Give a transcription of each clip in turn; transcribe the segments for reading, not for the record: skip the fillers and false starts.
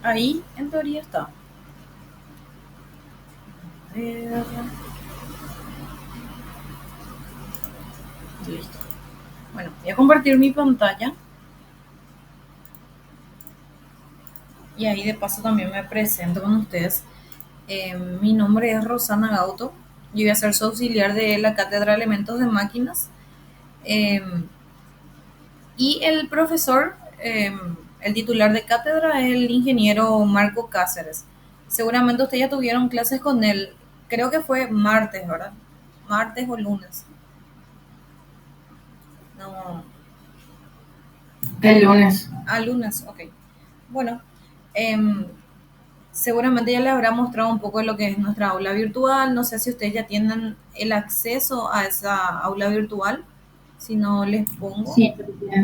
Ahí, en teoría, está. Eh, Listo. Bueno, voy a compartir mi pantalla y ahí de paso también me presento con ustedes. Mi nombre es Rosana Gauto. Yo voy a ser su auxiliar de la Cátedra de Elementos de Máquinas. Eh, y el profesor, el titular de cátedra es el ingeniero Marco Cáceres. Seguramente ustedes ya tuvieron clases con él. Creo que fue martes, ¿verdad? Martes o lunes. No, El lunes. lunes, ok. Bueno, em, seguramente ya les habrá mostrado un poco de lo que es nuestra aula virtual. No sé si ustedes ya tienen el acceso a esa aula virtual. Si no, les pongo. Sí,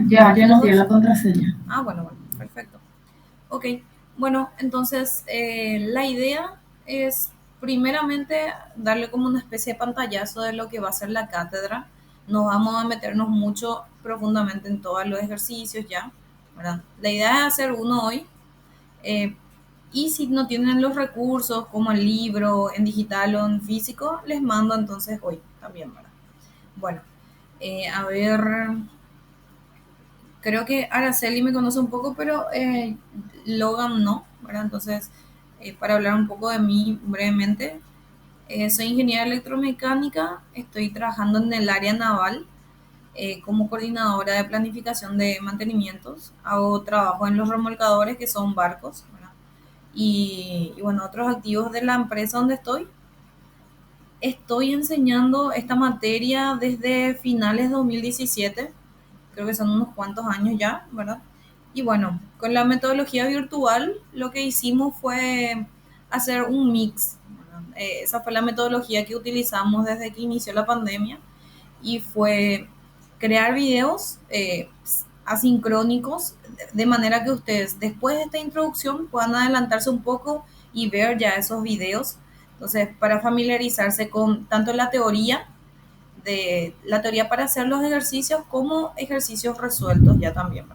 ya nos dio ¿Todos? la contraseña. Bueno, bueno, perfecto. Ok, bueno, entonces la idea es primeramente darle como una especie de pantallazo de lo que va a ser la cátedra. No vamos a meternos mucho profundamente en todos los ejercicios ya, ¿verdad? La idea es hacer uno hoy. eh, y si no tienen los recursos como el libro en digital o en físico, les mando entonces hoy también, ¿verdad? Bueno, a ver, creo que Araceli me conoce un poco, pero Logan no, ¿verdad? Entonces, para hablar un poco de mí brevemente, soy ingeniera electromecánica, estoy trabajando en el área naval como coordinadora de planificación de mantenimientos, hago trabajo en los remolcadores que son barcos, ¿verdad? Y bueno, otros activos de la empresa donde estoy enseñando esta materia desde finales de 2017, creo que son unos cuantos años ya, ¿verdad? Y bueno, con la metodología virtual lo que hicimos fue hacer un mix, ¿verdad? Esa fue la metodología que utilizamos desde que inició la pandemia y fue crear videos asincrónicos de manera que ustedes después de esta introducción puedan adelantarse un poco y ver ya esos videos. Entonces, para familiarizarse con tanto la teoría de la teoría para hacer los ejercicios como ejercicios resueltos ya también.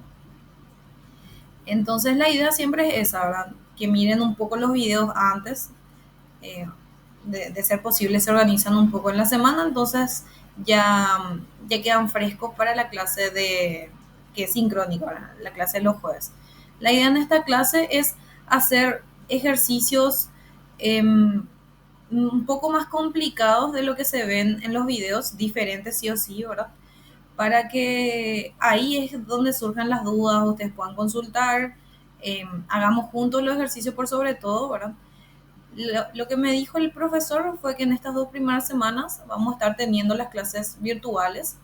Entonces la idea siempre es esa, ¿verdad? Que miren un poco los videos antes, eh, de ser posible se organizan un poco en la semana, entonces ya quedan frescos para la clase que es sincrónica, ¿verdad? La clase de los jueves. La idea en esta clase es hacer ejercicios eh, un poco más complicados de lo que se ven en los videos, diferentes sí o sí, ¿verdad? Para que ahí es donde surjan las dudas, ustedes puedan consultar, hagamos juntos los ejercicios por sobre todo, ¿verdad? Lo que me dijo el profesor fue que en estas 2 primeras semanas vamos a estar teniendo las clases virtuales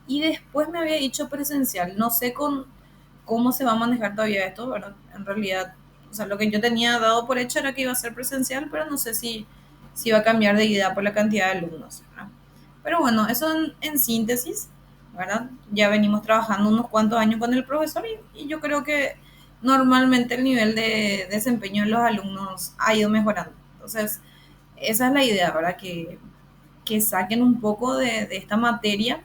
y después me había dicho presencial. No sé cómo se va a manejar todavía esto, ¿verdad? En realidad, o sea, lo que yo tenía dado por hecho era que iba a ser presencial, pero no sé si va a cambiar de idea por la cantidad de alumnos, ¿verdad? Pero bueno, eso en síntesis, ¿verdad? Ya venimos trabajando unos cuantos años con el profesor y yo creo que normalmente el nivel de desempeño de los alumnos ha ido mejorando. Entonces, esa es la idea, ¿verdad? Que saquen un poco de esta materia,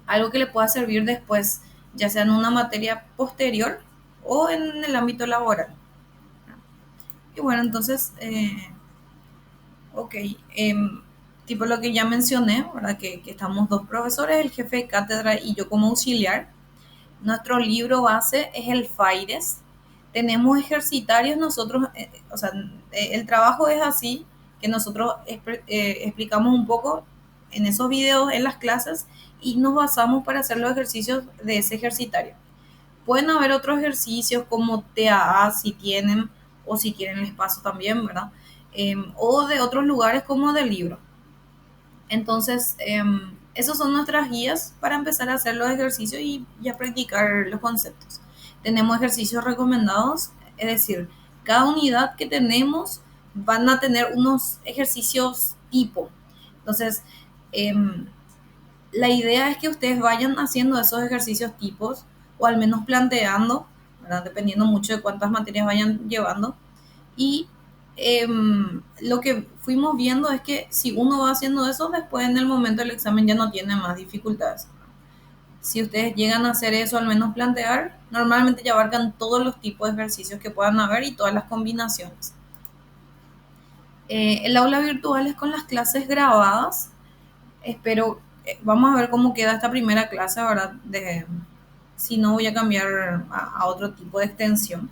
algo que le pueda servir después, ya sea en una materia posterior o en el ámbito laboral. Y bueno, entonces, ok, tipo lo que ya mencioné, ¿verdad? Que estamos dos profesores, el jefe de cátedra y yo como auxiliar. Nuestro libro base es el FAIRES. Tenemos ejercitarios nosotros, o sea, el trabajo es así, que nosotros explicamos un poco en esos videos, en las clases, y nos basamos para hacer los ejercicios de ese ejercitario. Pueden haber otros ejercicios como TAA si tienen, o si quieren les paso también, ¿verdad? O de otros lugares como del libro. Entonces, esos son nuestras guías para empezar a hacer los ejercicios y ya practicar los conceptos. Tenemos ejercicios recomendados, es decir, cada unidad que tenemos van a tener unos ejercicios tipo. Entonces, em, la idea es que ustedes vayan haciendo esos ejercicios tipos o al menos planteando, ¿verdad? Dependiendo mucho de cuántas materias vayan llevando. Y lo que fuimos viendo es que si uno va haciendo eso, después en el momento del examen ya no tiene más dificultades. Si ustedes llegan a hacer eso, al menos plantear, normalmente ya abarcan todos los tipos de ejercicios que puedan haber y todas las combinaciones. El aula virtual es con las clases grabadas. Espero, vamos a ver cómo queda esta primera clase, ¿verdad? Si no, voy a cambiar a otro tipo de extensión,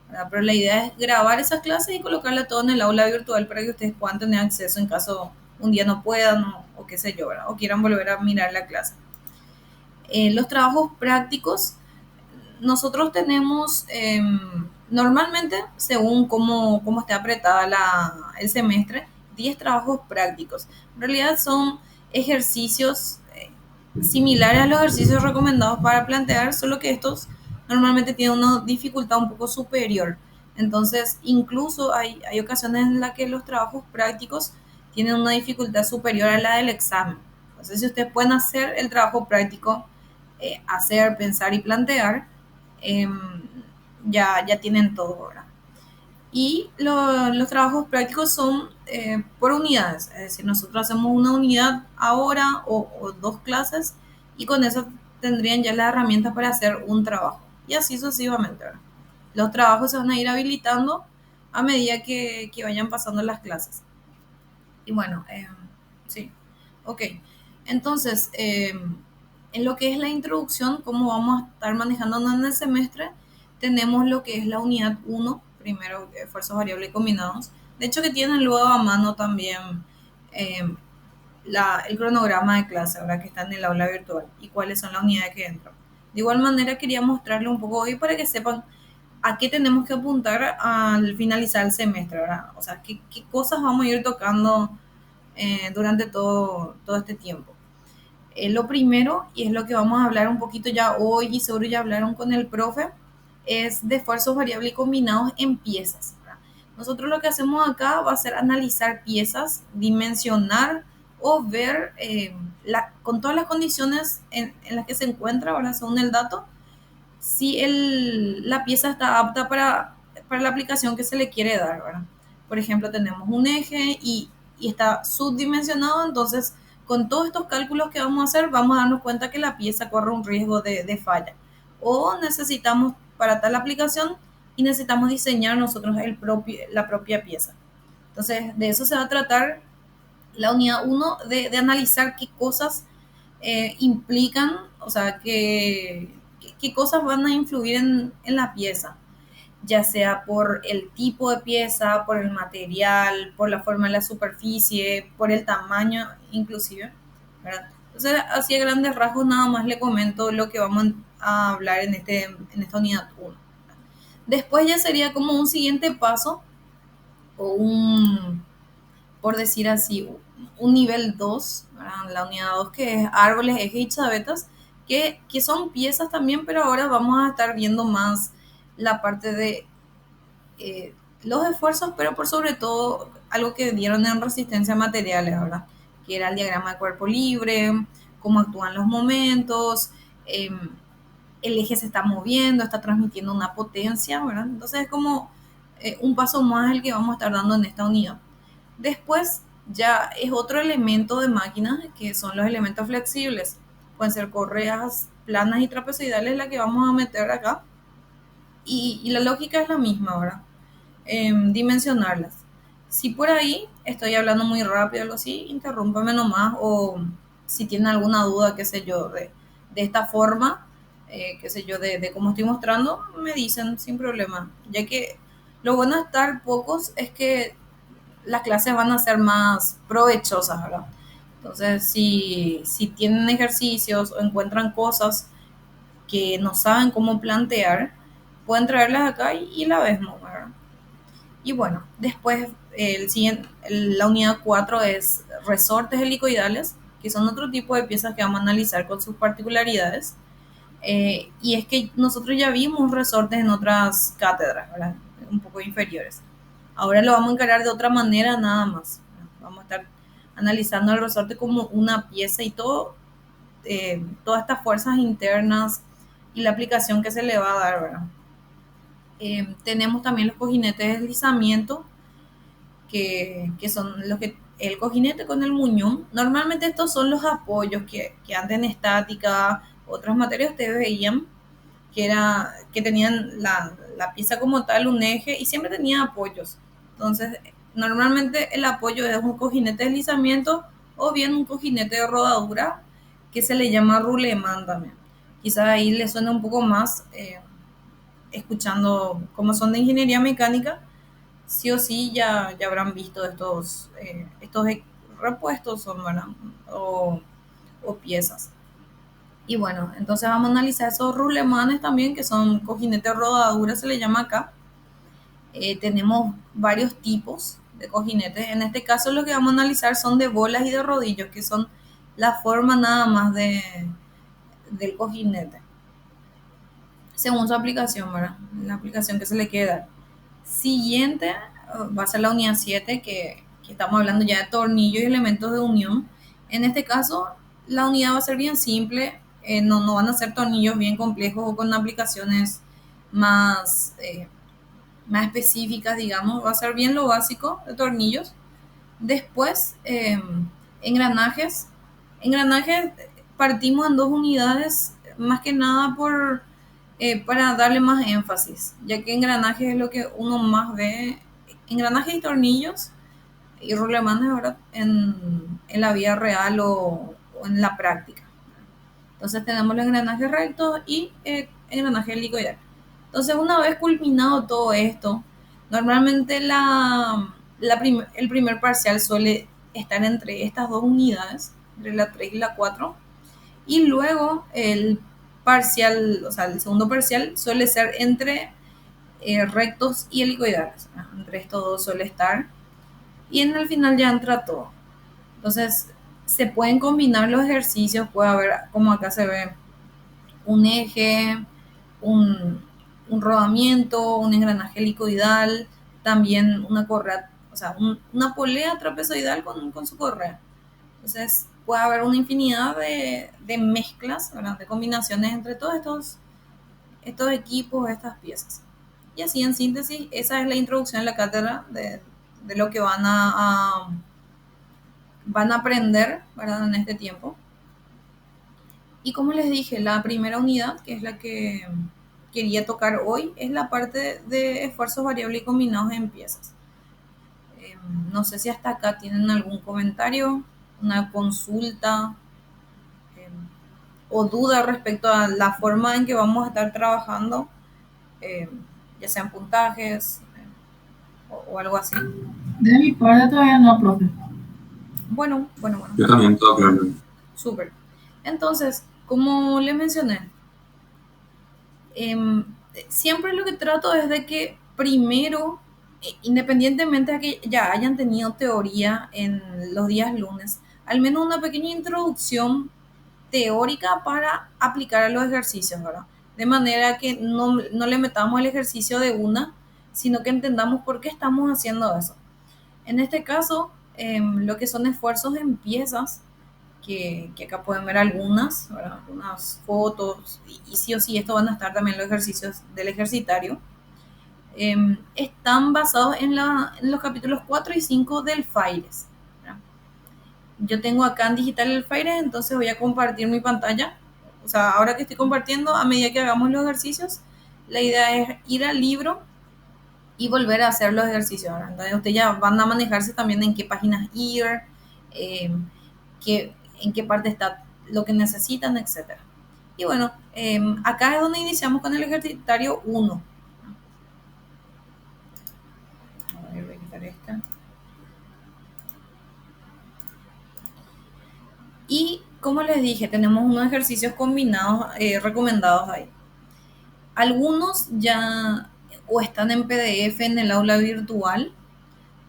¿verdad? Pero la idea es grabar esas clases y colocarla todo en el aula virtual para que ustedes puedan tener acceso en caso un día no puedan o qué sé yo, ¿verdad? O quieran volver a mirar la clase. Los trabajos prácticos, nosotros tenemos normalmente, según cómo esté apretada el semestre, 10 trabajos prácticos. En realidad son ejercicios similares a los ejercicios recomendados para plantear, solo que estos normalmente tienen una dificultad un poco superior. Entonces, incluso hay ocasiones en las que los trabajos prácticos tienen una dificultad superior a la del examen. Entonces, si ustedes pueden hacer el trabajo práctico, hacer, pensar y plantear, eh, ya tienen todo, ¿verdad? Y los trabajos prácticos son por unidades, es decir, nosotros hacemos una unidad ahora o dos clases y con eso tendrían ya las herramientas para hacer un trabajo. Y así sucesivamente, ¿verdad? Los trabajos se van a ir habilitando a medida que vayan pasando las clases. Y bueno, sí, ok. Entonces, en lo que es la introducción, cómo vamos a estar manejando en el semestre, tenemos lo que es la unidad uno primero, esfuerzos variables y combinados. De hecho, que tienen luego a mano también eh, el cronograma de clase, ahora que está en el aula virtual y cuáles son las unidades que entran. De igual manera, quería mostrarle un poco hoy para que sepan a qué tenemos que apuntar al finalizar el semestre, ¿verdad? O sea, qué cosas vamos a ir tocando durante todo este tiempo. Lo primero, y es lo que vamos a hablar un poquito ya hoy y seguro ya hablaron con el profe, es de esfuerzos variables y combinados en piezas, ¿verdad? Nosotros lo que hacemos acá va a ser analizar piezas, dimensionar o ver con todas las condiciones en las que se encuentra, ¿verdad? Según el dato, si la pieza está apta para la aplicación que se le quiere dar, ¿verdad? Por ejemplo, tenemos un eje y está subdimensionado, entonces con todos estos cálculos que vamos a hacer, vamos a darnos cuenta que la pieza corre un riesgo de falla. O necesitamos, para tal aplicación, y necesitamos diseñar nosotros la propia pieza. Entonces, de eso se va a tratar la unidad uno de analizar qué cosas implican, o sea, qué cosas van a influir en la pieza, ya sea por el tipo de pieza, por el material, por la forma de la superficie, por el tamaño inclusive, ¿verdad? Entonces, así a grandes rasgos nada más le comento lo que vamos a hablar en esta unidad uno. Después ya sería como un siguiente paso o por decir así, un nivel 2, la unidad 2 que es árboles, ejes y chavetas, que son piezas también, pero ahora vamos a estar viendo más la parte de los esfuerzos, pero por sobre todo algo que dieron en resistencia a materiales, ¿verdad? Que era el diagrama de cuerpo libre, cómo actúan los momentos, el eje se está moviendo, está transmitiendo una potencia, ¿verdad? Entonces es como un paso más el que vamos a estar dando en esta unidad. Después ya es otro elemento de máquina que son los elementos flexibles. Pueden ser correas planas y trapezoidales la que vamos a meter acá. Y la lógica es la misma ahora, dimensionarlas. Si por ahí estoy hablando muy rápido o algo así, interrúmpame nomás o si tienen alguna duda, qué sé yo, de esta forma, qué sé yo, de cómo estoy mostrando, me dicen sin problema. Ya que lo bueno de estar pocos es que las clases van a ser más provechosas, ¿verdad? Entonces, si tienen ejercicios o encuentran cosas que no saben cómo plantear, pueden traerlas acá y la vemos, ¿verdad? Y bueno, después la unidad 4 es resortes helicoidales, que son otro tipo de piezas que vamos a analizar con sus particularidades. Y es que nosotros ya vimos resortes en otras cátedras, ¿verdad? Un poco inferiores. Ahora lo vamos a encarar de otra manera nada más. Vamos a estar analizando el resorte como una pieza y todas estas fuerzas internas y la aplicación que se le va a dar, ¿verdad? Tenemos también los cojinetes de deslizamiento, que son los que el cojinete con el muñón. Normalmente estos son los apoyos que antes en estática otras materias ustedes veían que tenían la pieza como tal, un eje, y siempre tenía apoyos. Entonces, normalmente el apoyo es un cojinete de deslizamiento o bien un cojinete de rodadura que se le llama rulemán también. Quizás ahí le suena un poco más escuchando cómo son de ingeniería mecánica, sí o sí ya habrán visto estos repuestos son, ¿verdad? O, o piezas. Y bueno, entonces vamos a analizar esos rulemanes también, que son cojinetes rodaduras, se le llama acá. Tenemos varios tipos de cojinetes. En este caso lo que vamos a analizar son de bolas y de rodillos, que son la forma nada más del cojinete, según su aplicación, ¿verdad? La aplicación que se le quiere dar. Siguiente va a ser la unidad 7 que estamos hablando ya de tornillos y elementos de unión. En este caso, la unidad va a ser bien simple, no van a ser tornillos bien complejos o con aplicaciones más, más específicas, digamos, va a ser bien lo básico de tornillos. Después, engranajes. Engranajes partimos en dos unidades, más que nada para darle más énfasis, ya que engranajes es lo que uno más ve, engranajes y tornillos y rulemanes, ¿verdad? En la vida real o en la práctica. Entonces tenemos los engranajes rectos y engranajes helicoidales. Entonces, una vez culminado todo esto, normalmente el primer parcial suele estar entre estas dos unidades, entre la 3 y la 4, y luego el parcial, o sea, el segundo parcial suele ser entre rectos y helicoidales. Entre estos dos suele estar. Y en el final ya entra todo. Entonces, se pueden combinar los ejercicios, puede haber, como acá se ve, un eje, un, un rodamiento, un engranaje helicoidal, también una correa, o sea, una polea trapezoidal con su correa. Entonces, puede haber una infinidad de mezclas, ¿verdad? De combinaciones entre todos estos equipos, estas piezas. Y así, en síntesis, esa es la introducción a la cátedra de lo que van a aprender, ¿verdad? En este tiempo. Y como les dije, la primera unidad, que es la que quería tocar hoy, es la parte de esfuerzos variables y combinados en piezas. No sé si hasta acá tienen algún comentario, una consulta eh, o duda respecto a la forma en que vamos a estar trabajando, eh, ya sean puntajes o algo así. De mi parte todavía no, profe. Bueno, Yo también, todo claro. súper. Entonces, como le mencioné, eh, siempre lo que trato es de que primero, independientemente de que ya hayan tenido teoría en los días lunes, al menos una pequeña introducción teórica para aplicar a los ejercicios, ¿verdad? De manera que no le metamos el ejercicio de una, sino que entendamos por qué estamos haciendo eso. En este caso, lo que son esfuerzos en piezas, que acá pueden ver algunas, ¿verdad? Algunas fotos, y sí o sí, esto van a estar también los ejercicios del ejercitario, están basados en los capítulos 4 y 5 del FAIRES. Yo tengo acá en digital el FAIRES, entonces voy a compartir mi pantalla. O sea, ahora que estoy compartiendo, a medida que hagamos los ejercicios, la idea es ir al libro y volver a hacer los ejercicios. ¿Verdad? Entonces, ustedes ya van a manejarse también en qué páginas ir, eh, en qué parte está lo que necesitan, etcétera. Y bueno, acá es donde iniciamos con el ejercitario 1. A ver, voy a quitar esta. Y como les dije, tenemos unos ejercicios combinados recomendados ahí. Algunos ya o están en PDF en el aula virtual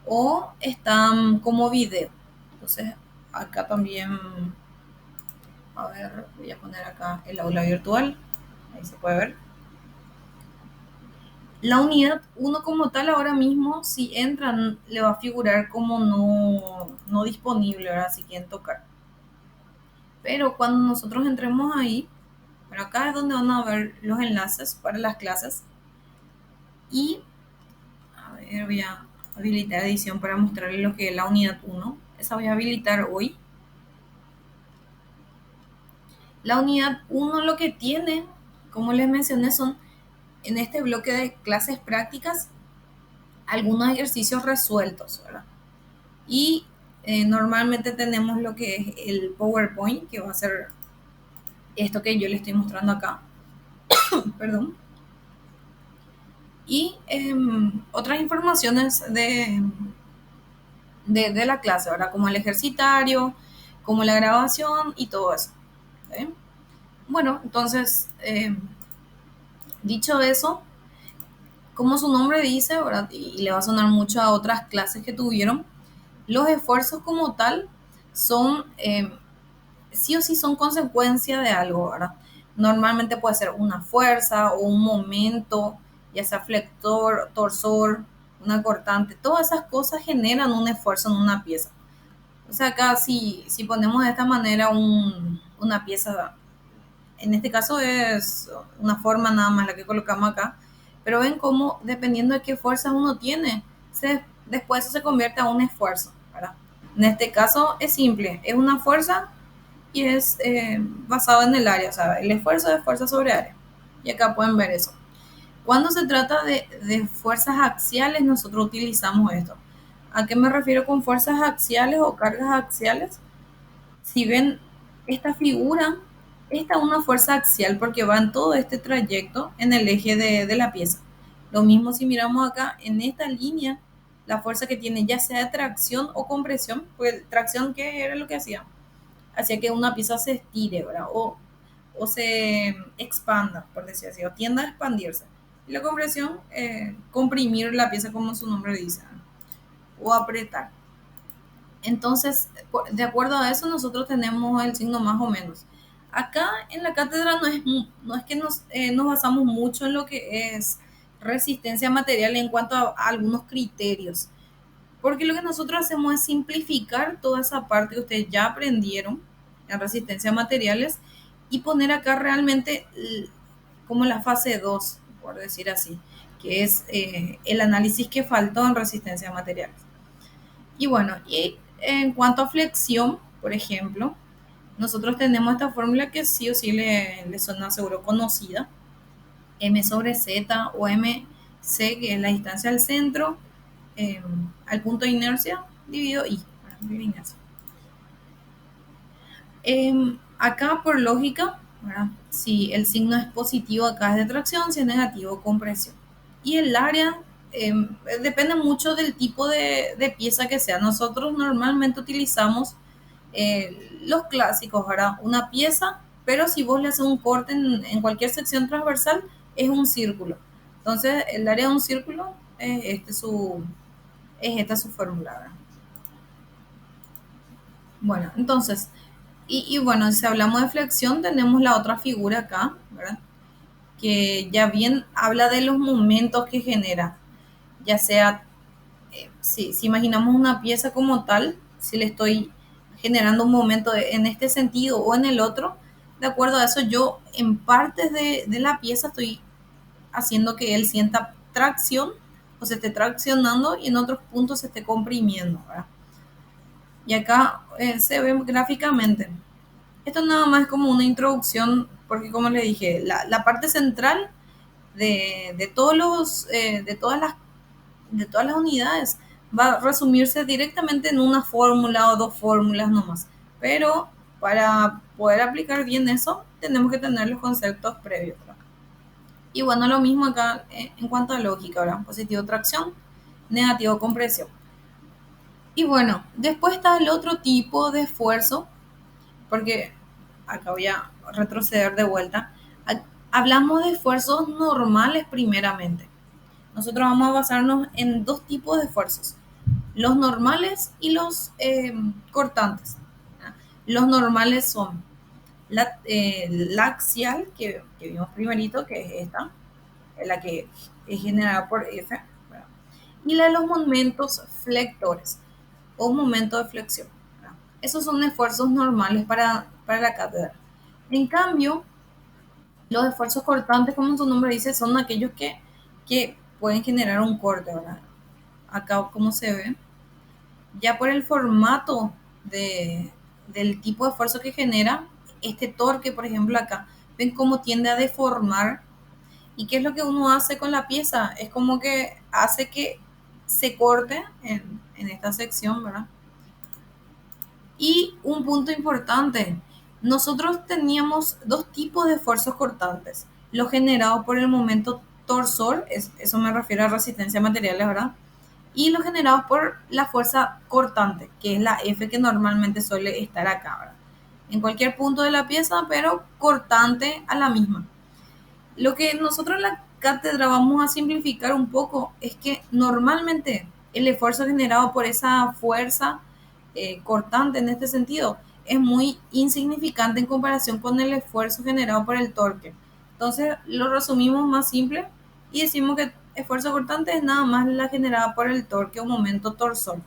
o están como video. Entonces, acá también, a ver, voy a poner acá el aula virtual. Ahí se puede ver. La unidad 1 como tal ahora mismo, si entran, le va a figurar como no disponible, ¿verdad? Si quieren tocar. Pero cuando nosotros entremos ahí, pero acá es donde van a ver los enlaces para las clases. Y, a ver, voy a habilitar edición para mostrarles lo que es la unidad 1. Esa voy a habilitar hoy. La unidad uno lo que tiene, como les mencioné, son en este bloque de clases prácticas algunos ejercicios resueltos, ¿verdad? Y normalmente tenemos lo que es el PowerPoint, que va a ser esto que yo le estoy mostrando acá, perdón. Y otras informaciones de la clase, ¿verdad? Como el ejercitario, como la grabación y todo eso. ¿Sí? Bueno, entonces, dicho eso, como su nombre dice, ¿verdad? Y le va a sonar mucho a otras clases que tuvieron, los esfuerzos como tal son, sí o sí son consecuencia de algo, ¿verdad? Normalmente puede ser una fuerza o un momento, ya sea flector, torsor, una cortante, todas esas cosas generan un esfuerzo en una pieza. O sea, acá si ponemos de esta manera una pieza, en este caso es una forma nada más la que colocamos acá, pero ven cómo dependiendo de qué fuerzas uno tiene, después eso se convierte a un esfuerzo, ¿verdad? En este caso es simple, es una fuerza y es basado en el área, o sea, el esfuerzo es fuerza sobre área. Y acá pueden ver eso. Cuando se trata de fuerzas axiales, nosotros utilizamos esto. ¿A qué me refiero con fuerzas axiales o cargas axiales? Si ven esta figura, esta es una fuerza axial porque va en todo este trayecto en el eje de la pieza. Lo mismo si miramos acá en esta línea, la fuerza que tiene ya sea tracción o compresión, pues tracción, ¿qué era lo que hacía? Hacía que una pieza se estire, ¿verdad? O se expanda, por decir así, o tienda a expandirse. Y la compresión, comprimir la pieza como su nombre dice, ¿no? O apretar. Entonces, de acuerdo a eso, nosotros tenemos el signo más o menos. Acá en la cátedra no es que nos basamos mucho en lo que es resistencia material en cuanto a algunos criterios, porque lo que nosotros hacemos es simplificar toda esa parte que ustedes ya aprendieron en resistencia a materiales y poner acá realmente como la fase 2 por decir así, que es el análisis que faltó en resistencia a materiales. Y bueno, y en cuanto a flexión, por ejemplo, nosotros tenemos esta fórmula que sí o sí le suena seguro conocida, M sobre Z o MC, que es la distancia al centro, eh, al punto de inercia, dividido I. Acá por lógica, ¿verdad? Si el signo es positivo, acá es de tracción, si es negativo, compresión. Y el área eh, depende mucho del tipo de pieza que sea. Nosotros normalmente utilizamos los clásicos, ¿verdad? Una pieza, pero si vos le haces un corte en cualquier sección transversal, es un círculo. Entonces, el área de un círculo es esta su fórmula, ¿verdad? Bueno, entonces, y bueno, si hablamos de flexión, tenemos la otra figura acá, ¿verdad? Que ya bien habla de los momentos que genera, ya sea, si imaginamos una pieza como tal, si le estoy generando un momento en este sentido o en el otro, de acuerdo a eso, yo en partes de la pieza estoy haciendo que él sienta tracción o se esté traccionando y en otros puntos se esté comprimiendo, ¿verdad? Y acá se ve gráficamente. Esto nada más es como una introducción, porque como le dije, la parte central de todos de todas las unidades va a resumirse directamente en una fórmula o dos fórmulas nomás. Pero para poder aplicar bien eso, tenemos que tener los conceptos previos, ¿verdad? Y bueno, lo mismo acá en cuanto a lógica, ¿verdad? Positivo tracción, negativo compresión. Y bueno, después está el otro tipo de esfuerzo, porque acá voy a retroceder de vuelta. Hablamos de esfuerzos normales primeramente. Nosotros vamos a basarnos en dos tipos de esfuerzos, los normales y los cortantes. Los normales son la axial, que vimos primerito, que es esta, la que es generada por F, ¿verdad? Y la de los momentos flectores o momentos de flexión, ¿verdad? Esos son esfuerzos normales para la cátedra. En cambio, los esfuerzos cortantes, como su nombre dice, son aquellos que pueden generar un corte, ¿verdad? Acá, como se ve, ya por el formato del tipo de esfuerzo que genera, este torque, por ejemplo, acá, ven cómo tiende a deformar. ¿Y qué es lo que uno hace con la pieza? Es como que hace que se corte en esta sección, ¿verdad? Y un punto importante, nosotros teníamos dos tipos de esfuerzos cortantes. Los generados por el momento torsor, eso me refiero a resistencia a materiales, ¿verdad? Y los generados por la fuerza cortante, que es la F que normalmente suele estar acá, ¿verdad? En cualquier punto de la pieza, pero cortante a la misma. Lo que nosotros en la cátedra vamos a simplificar un poco es que normalmente el esfuerzo generado por esa fuerza cortante en este sentido es muy insignificante en comparación con el esfuerzo generado por el torque. Entonces lo resumimos más simple y decimos que esfuerzo cortante es nada más la generada por el torque o momento torsor.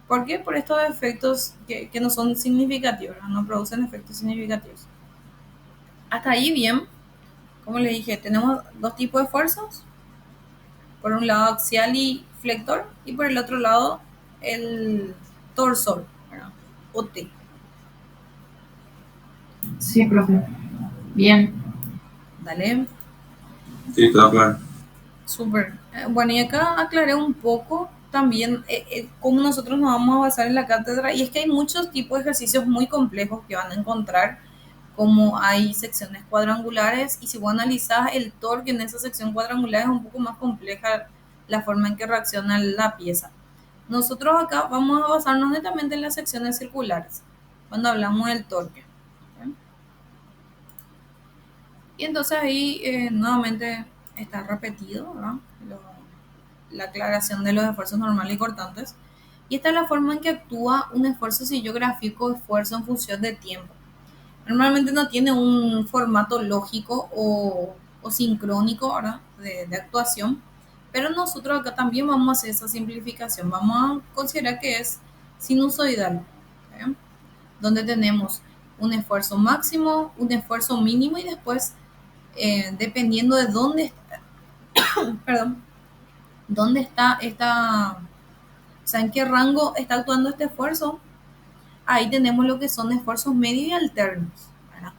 ¿Por qué? Por estos efectos que no son significativos, no producen efectos significativos. Hasta ahí bien. Como le dije, tenemos dos tipos de fuerzas. Por un lado axial y flector y por el otro lado el torsor, ¿verdad? O T. Sí, profe. Bien. Dale. Sí, todo claro. Súper. Bueno, y acá aclaré un poco también cómo nosotros nos vamos a basar en la cátedra. Y es que hay muchos tipos de ejercicios muy complejos que van a encontrar, como hay secciones cuadrangulares. Y si vos analizás el torque en esa sección cuadrangular, es un poco más compleja la forma en que reacciona la pieza. Nosotros acá vamos a basarnos netamente en las secciones circulares, cuando hablamos del torque. ¿Sí? Y entonces ahí nuevamente está repetido, ¿verdad? La aclaración de los esfuerzos normales y cortantes. Y esta es la forma en que actúa un esfuerzo si yo grafico esfuerzo en función de tiempo. Normalmente no tiene un formato lógico o sincrónico, ¿verdad? De actuación, pero nosotros acá también vamos a hacer esa simplificación. Vamos a considerar que es sinusoidal, ¿sí? Donde tenemos un esfuerzo máximo, un esfuerzo mínimo y después, dependiendo de dónde, perdón, dónde está esta, o sea, en qué rango está actuando este esfuerzo, ahí tenemos lo que son esfuerzos medios y alternos, ¿verdad?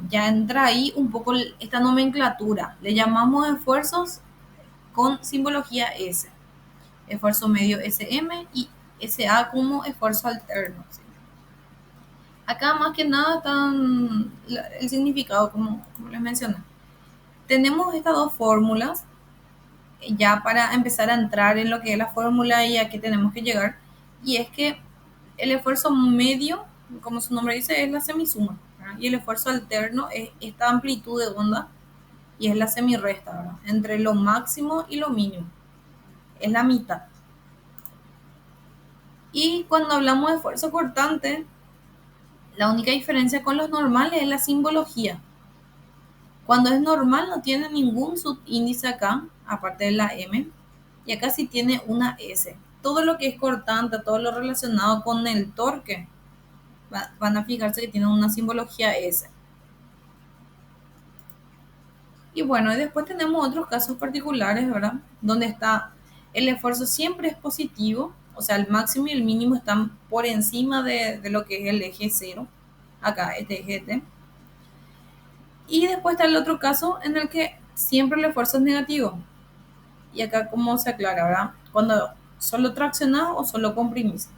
Ya entra ahí un poco esta nomenclatura. Le llamamos esfuerzos con simbología S. Esfuerzo medio SM y SA como esfuerzo alterno, ¿sí? Acá más que nada están el significado, como les mencioné. Tenemos estas dos fórmulas ya para empezar a entrar en lo que es la fórmula y a qué tenemos que llegar. Y es que el esfuerzo medio, como su nombre dice, es la semisuma, ¿verdad? Y el esfuerzo alterno es esta amplitud de onda y es la semirresta, ¿verdad? Entre lo máximo y lo mínimo. Es la mitad. Y cuando hablamos de esfuerzo cortante, la única diferencia con los normales es la simbología. Cuando es normal no tiene ningún subíndice acá, aparte de la M, y acá sí tiene una S. Todo lo que es cortante, todo lo relacionado con el torque, van a fijarse que tiene una simbología S. Y bueno, y después tenemos otros casos particulares, ¿verdad? Donde está el esfuerzo siempre es positivo, o sea, el máximo y el mínimo están por encima de lo que es el eje cero, acá, este eje T. Y después está el otro caso en el que siempre el esfuerzo es negativo. Y acá cómo se aclara, ¿verdad? Cuando solo traccionás o solo comprimís.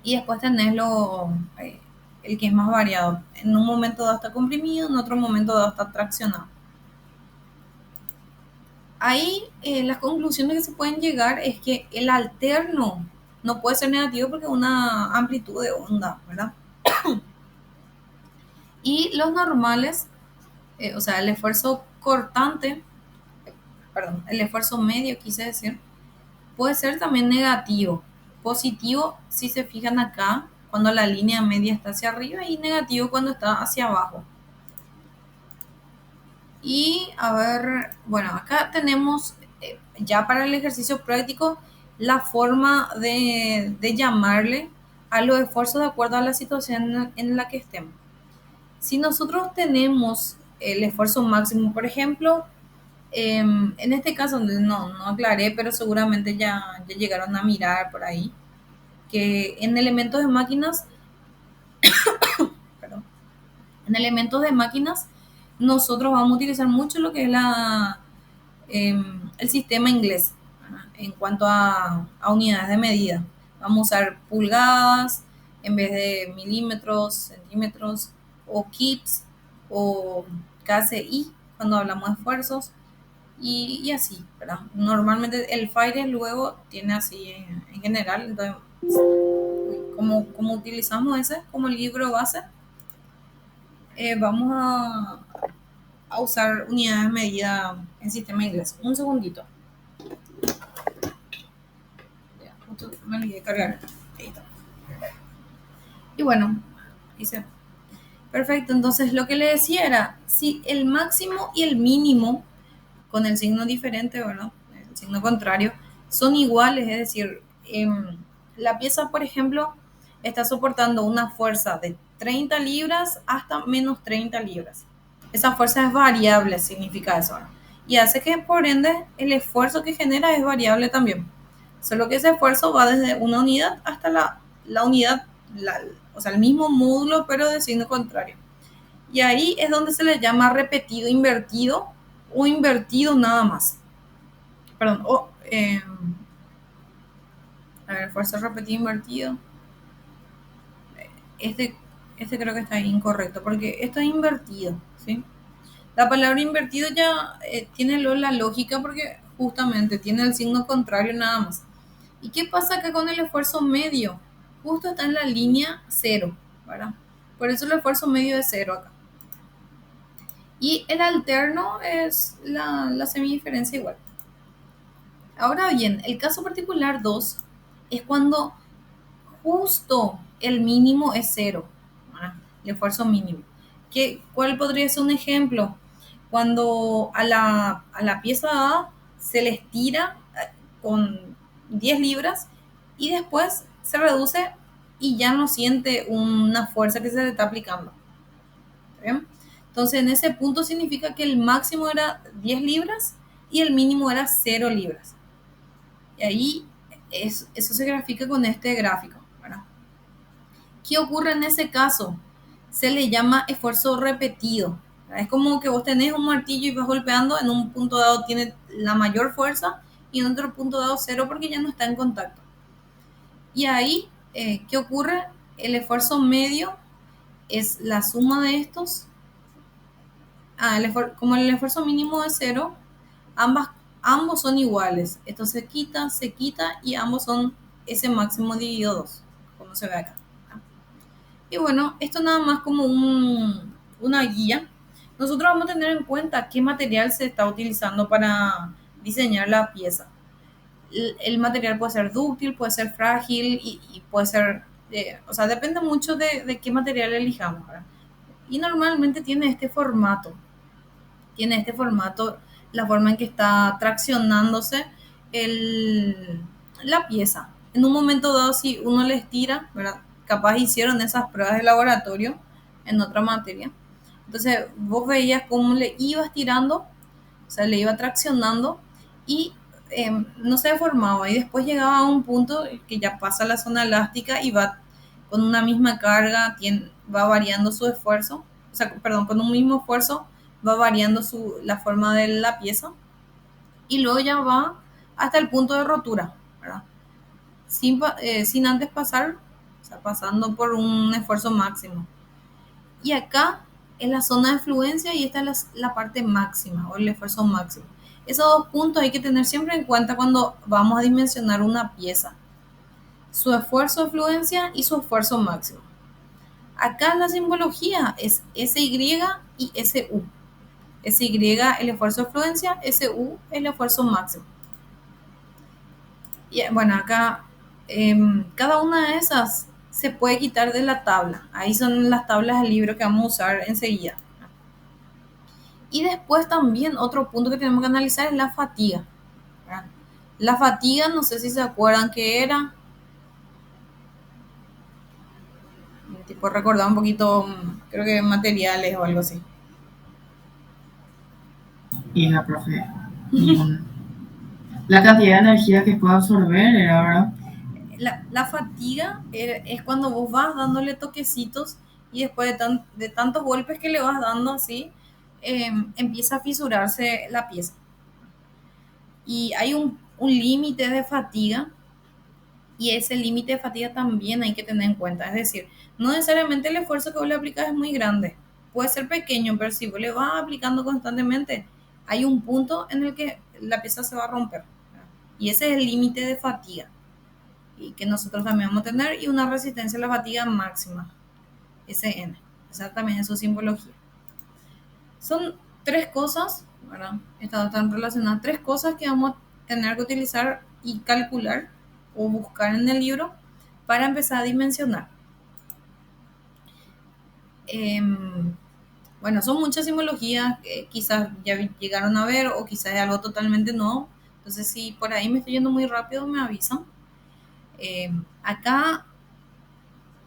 Y después tenés el que es más variado. En un momento dado está comprimido, en otro momento dado está traccionado. Ahí las conclusiones que se pueden llegar es que el alterno no puede ser negativo porque es una amplitud de onda, ¿verdad? Y los normales, o sea, el esfuerzo cortante, perdón, el esfuerzo medio, quise decir, puede ser también negativo. Positivo, si se fijan acá, cuando la línea media está hacia arriba, y negativo cuando está hacia abajo. Y a ver, bueno, acá tenemos ya para el ejercicio práctico la forma de llamarle a los esfuerzos de acuerdo a la situación en la que estemos. Si nosotros tenemos el esfuerzo máximo, por ejemplo, en este caso no aclaré, pero seguramente ya llegaron a mirar por ahí, que en elementos de máquinas Perdón. En elementos de máquinas, nosotros vamos a utilizar mucho lo que es el sistema inglés, ¿verdad? En cuanto a unidades de medida. Vamos a usar pulgadas en vez de milímetros, centímetros, o kips, o KCI, cuando hablamos de esfuerzos, y así, ¿verdad? Normalmente el FIRE luego tiene así en general, entonces, como utilizamos ese como el libro base, vamos a usar unidades de medida en sistema inglés. Un segundito. Ya, justo me olvidé de cargar. Ahí está. Y bueno, dice, perfecto. Entonces lo que le decía era, si el máximo y el mínimo, con el signo diferente, ¿verdad? El signo contrario, son iguales, es decir, la pieza, por ejemplo, está soportando una fuerza de 30 libras hasta menos 30 libras. Esa fuerza es variable, significa eso, ¿no? Y hace que, por ende, el esfuerzo que genera es variable también. Solo que ese esfuerzo va desde una unidad hasta la unidad, o sea, el mismo módulo, pero de signo contrario. Y ahí es donde se le llama repetido invertido o invertido nada más. Perdón, a ver, fuerza repetido invertido. Este, este creo que está incorrecto, porque esto es invertido, ¿sí? La palabra invertido ya tiene la lógica porque justamente tiene el signo contrario nada más. ¿Y qué pasa acá con el esfuerzo medio? Justo está en la línea cero, ¿verdad? Por eso el esfuerzo medio es cero acá. Y el alterno es la semidiferencia igual. Ahora bien, el caso particular 2 es cuando justo el mínimo es cero, ¿verdad? El esfuerzo mínimo. ¿Cuál podría ser un ejemplo? Cuando a la pieza A se le estira con 10 libras y después se reduce y ya no siente una fuerza que se le está aplicando. ¿Está bien? Entonces en ese punto significa que el máximo era 10 libras y el mínimo era 0 libras. Y ahí eso se grafica con este gráfico, ¿verdad? ¿Qué ocurre en ese caso? Se le llama esfuerzo repetido. Es como que vos tenés un martillo y vas golpeando, en un punto dado tiene la mayor fuerza y en otro punto dado cero porque ya no está en contacto. Y ahí, ¿qué ocurre? El esfuerzo medio es la suma de estos. Como el esfuerzo mínimo es cero, ambos son iguales. Esto se quita y ambos son ese máximo dividido 2, como se ve acá. Y bueno, esto nada más como una guía. Nosotros vamos a tener en cuenta qué material se está utilizando para diseñar la pieza. El material puede ser dúctil, puede ser frágil y puede ser, o sea, depende mucho de qué material elijamos, ¿verdad? Y normalmente tiene este formato, la forma en que está traccionándose la pieza. En un momento dado, si uno le estira, ¿verdad? Capaz hicieron esas pruebas de laboratorio en otra materia. Entonces vos veías cómo le iba estirando, o sea, le iba traccionando y no se deformaba. Y después llegaba a un punto que ya pasa la zona elástica y va con una misma carga, va variando su esfuerzo, o sea, perdón, con un mismo esfuerzo va variando la forma de la pieza y luego ya va hasta el punto de rotura, ¿verdad? Sin antes pasar, o sea, pasando por un esfuerzo máximo. Y acá es la zona de fluencia y esta es la parte máxima o el esfuerzo máximo. Esos dos puntos hay que tener siempre en cuenta cuando vamos a dimensionar una pieza. Su esfuerzo de fluencia y su esfuerzo máximo. Acá la simbología es SY y SU. SY el esfuerzo de fluencia, SU el esfuerzo máximo. Y bueno, acá cada una de esas se puede quitar de la tabla. Ahí son las tablas del libro que vamos a usar enseguida. Y después también otro punto que tenemos que analizar es la fatiga, ¿verdad? La fatiga, no sé si se acuerdan qué era. Tipo recordar un poquito, creo que materiales o algo así. Hija, profe. La cantidad de energía que puede absorber era, ¿verdad? La fatiga es cuando vos vas dándole toquecitos y después de tantos golpes que le vas dando así, empieza a fisurarse la pieza. Y hay un límite de fatiga, y ese límite de fatiga también hay que tener en cuenta. Es decir, no necesariamente el esfuerzo que vos le aplicas es muy grande, puede ser pequeño, pero si vos le vas aplicando constantemente, hay un punto en el que la pieza se va a romper. Y ese es el límite de fatiga, y que nosotros también vamos a tener, y una resistencia a la fatiga máxima, SN. Esa también es su simbología. Son tres cosas, ¿verdad? Están relacionadas, tres cosas que vamos a tener que utilizar y calcular o buscar en el libro para empezar a dimensionar. Bueno, son muchas simbologías que quizás ya llegaron a ver o quizás es algo totalmente nuevo. Entonces, si por ahí me estoy yendo muy rápido, me avisan. Acá,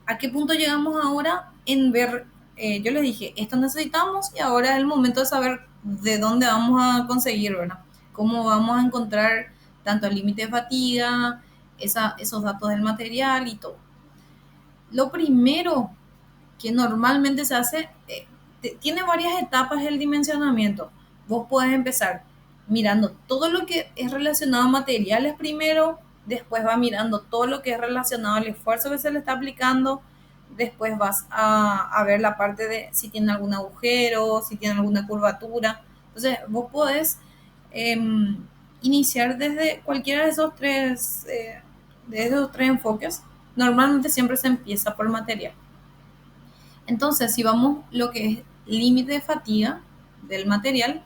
¿a qué punto llegamos ahora en ver? Yo les dije, esto necesitamos, y ahora es el momento de saber de dónde vamos a conseguir, ¿verdad? Cómo vamos a encontrar tanto el límite de fatiga, esos datos del material y todo. Lo primero que normalmente se hace, tiene varias etapas el dimensionamiento. Vos podés empezar mirando todo lo que es relacionado a materiales primero, después va mirando todo lo que es relacionado al esfuerzo que se le está aplicando, después vas a ver la parte de si tiene algún agujero, si tiene alguna curvatura. Entonces vos podés eh, iniciar desde cualquiera de esos tres enfoques. Normalmente siempre se empieza por material. Entonces, si vamos lo que es límite de fatiga del material,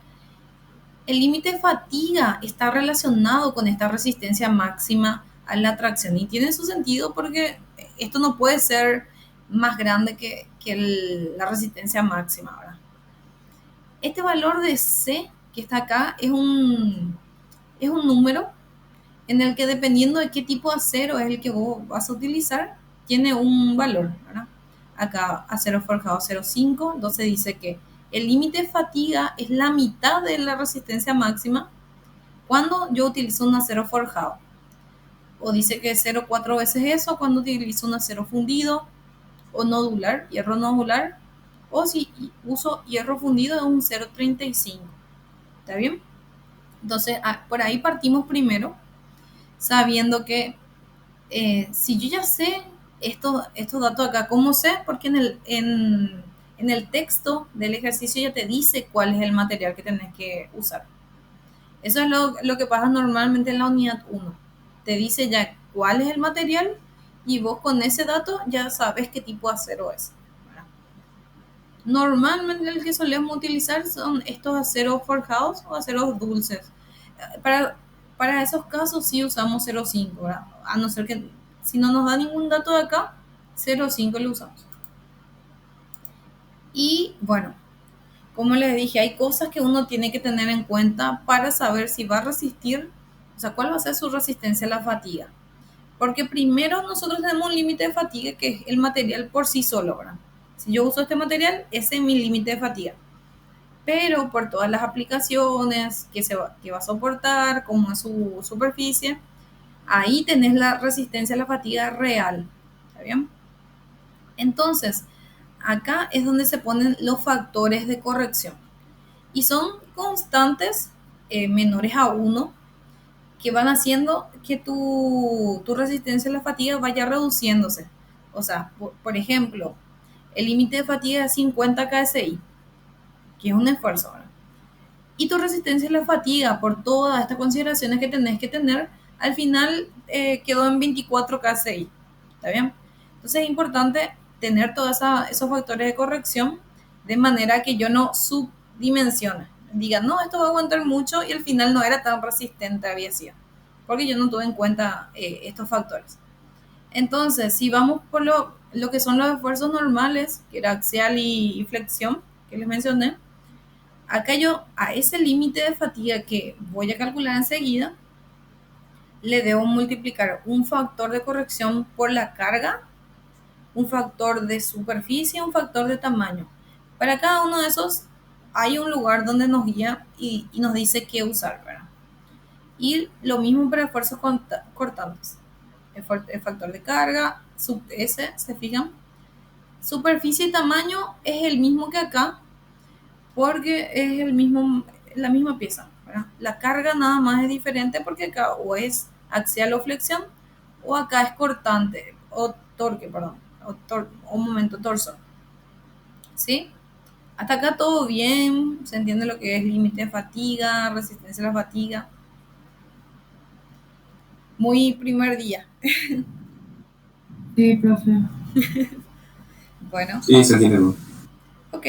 el límite de fatiga está relacionado con esta resistencia máxima a la tracción, y tiene su sentido porque esto no puede ser más grande que la resistencia máxima, ¿verdad? Este valor de C que está acá es un número en el que, dependiendo de qué tipo de acero es el que vos vas a utilizar, tiene un valor, ¿verdad? Acá acero forjado 0,5, entonces dice que el límite de fatiga es la mitad de la resistencia máxima cuando yo utilizo un acero forjado. O dice que es 0,4 veces eso cuando utilizo un acero fundido o nodular, hierro nodular, o si uso hierro fundido es un 0,35. ¿Está bien? Entonces, por ahí partimos primero, sabiendo que si yo ya sé estos datos acá, ¿cómo sé? Porque en el texto del ejercicio ya te dice cuál es el material que tenés que usar. Eso es lo que pasa normalmente en la unidad 1. Te dice ya cuál es el material, y vos con ese dato ya sabes qué tipo de acero es. Normalmente el que solemos utilizar son estos aceros forjados o aceros dulces. Para, para esos casos sí usamos 0,5, ¿verdad? A no ser que, si no nos da ningún dato de acá, 0,5 lo usamos. Y bueno, como les dije, hay cosas que uno tiene que tener en cuenta para saber si va a resistir, o sea, cuál va a ser su resistencia a la fatiga. Porque primero nosotros tenemos un límite de fatiga que es el material por sí solo, ¿verdad? Si yo uso este material, ese es mi límite de fatiga. Pero por todas las aplicaciones que va a soportar, como es su superficie, ahí tenés la resistencia a la fatiga real. ¿Está bien? Entonces, acá es donde se ponen los factores de corrección. Y son constantes menores a 1 que van haciendo que tu resistencia a la fatiga vaya reduciéndose. O sea, por ejemplo, el límite de fatiga es 50 KSI, que es un esfuerzo, ¿verdad? Y tu resistencia a la fatiga, por todas estas consideraciones que tenés que tener, al final quedó en 24 KSI. ¿Está bien? Entonces es importante tener todos esos factores de corrección, de manera que yo no subdimensione. Diga, no, esto va a aguantar mucho, y al final no era tan resistente, había sido, porque yo no tuve en cuenta estos factores. Entonces, si vamos por lo que son los esfuerzos normales, que era axial y flexión, que les mencioné, acá yo a ese límite de fatiga que voy a calcular enseguida, le debo multiplicar un factor de corrección por la carga, un factor de superficie, un factor de tamaño. Para cada uno de esos hay un lugar donde nos guía y nos dice qué usar, ¿verdad? Y lo mismo para esfuerzos cortantes. El factor de carga, sub S, ¿se fijan? Superficie y tamaño es el mismo que acá, porque es el mismo, la misma pieza, ¿verdad? La carga nada más es diferente porque acá o es axial o flexión, o acá es cortante, o torque, perdón, o momento torso, ¿sí? Hasta acá todo bien, se entiende lo que es límite de fatiga, resistencia a la fatiga. Muy primer día. Sí, profe. Bueno, Sí, se entiende, ¿no? ok.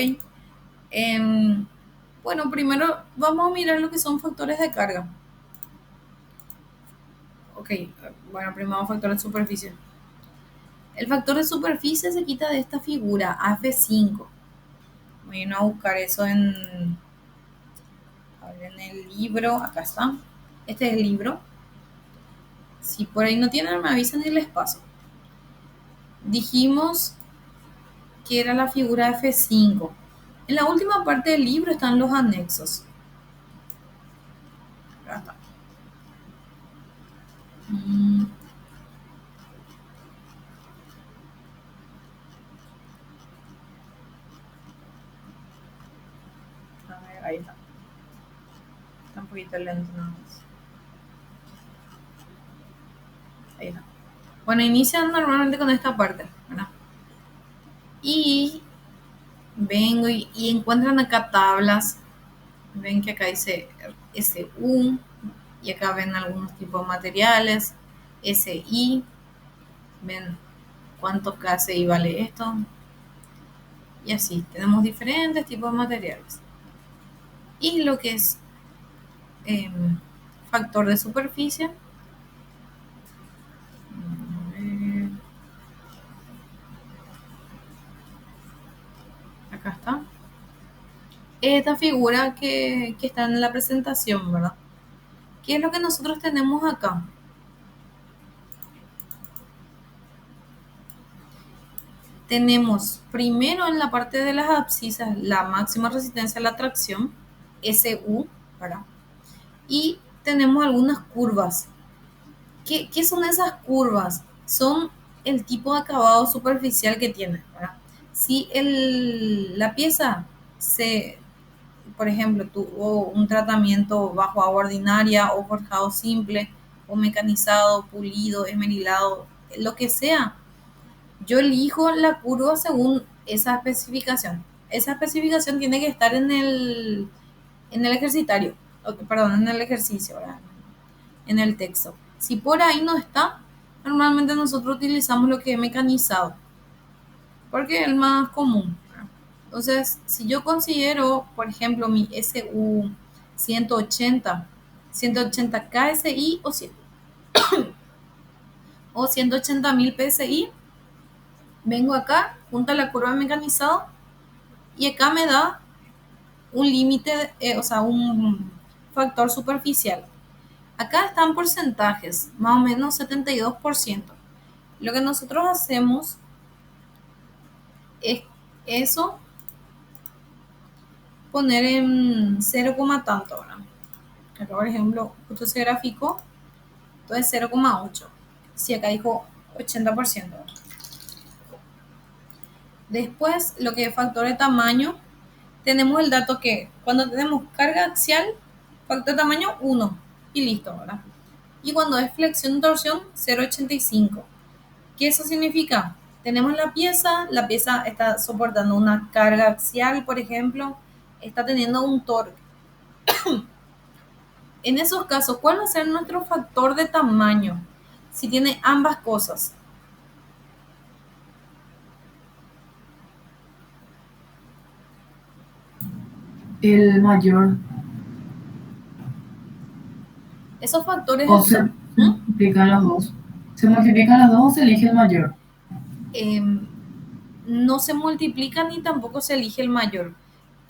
Em, bueno, primero vamos a mirar lo que son factores de carga. Ok, bueno, primero factor de superficie. El factor de superficie se quita de esta figura, AF5. Voy a ir a buscar eso a ver, en el libro. Acá está. Este es el libro. Si por ahí no tienen, me avisan y les paso. Dijimos que era la figura F5. En la última parte del libro están los anexos. Acá está. Mm, a ver, ahí está. Está un poquito lento nada más. Ahí está. Bueno, inician normalmente con esta parte, ¿verdad? Y vengo y encuentran acá tablas. Ven que acá dice SU y acá ven algunos tipos de materiales, SI, ven cuánto KCI vale esto. Y así, tenemos diferentes tipos de materiales. Y lo que es eh, factor de superficie, acá está. Esta figura que está en la presentación, ¿verdad? ¿Qué es lo que nosotros tenemos acá? Tenemos primero en la parte de las abscisas la máxima resistencia a la tracción, SU, ¿verdad? Y tenemos algunas curvas. ¿Qué son esas curvas? Son el tipo de acabado superficial que tiene, ¿verdad? Si la pieza por ejemplo, tuvo un tratamiento bajo agua ordinaria o forjado simple o mecanizado, pulido, esmerilado, lo que sea, yo elijo la curva según esa especificación. Esa especificación tiene que estar en el ejercitario, perdón, en el ejercicio, ¿verdad? En el texto. Si por ahí no está, normalmente nosotros utilizamos lo que es mecanizado, porque es el más común. Entonces, si yo considero, por ejemplo, mi SU 180, 180 KSI o 180.000 PSI, vengo acá, junto a la curva de mecanizado, y acá me da un límite, o sea, un factor superficial. Acá están porcentajes, más o menos 72%. Lo que nosotros hacemos es eso, poner en 0, tanto, ¿verdad? Acá, por ejemplo, justo se graficó, entonces 0,8. Si acá dijo 80%. Después, lo que es factor de tamaño, tenemos el dato que cuando tenemos carga axial, factor de tamaño 1 y listo, ¿verdad? Y cuando es flexión y torsión, 0,85. ¿Qué eso significa? Tenemos la pieza está soportando una carga axial, por ejemplo, está teniendo un torque. En esos casos, ¿cuál va a ser nuestro factor de tamaño? Si tiene ambas cosas. El mayor. Esos factores O se multiplican los dos. Se multiplican los dos o se elige el mayor. No se multiplican ni tampoco se elige el mayor.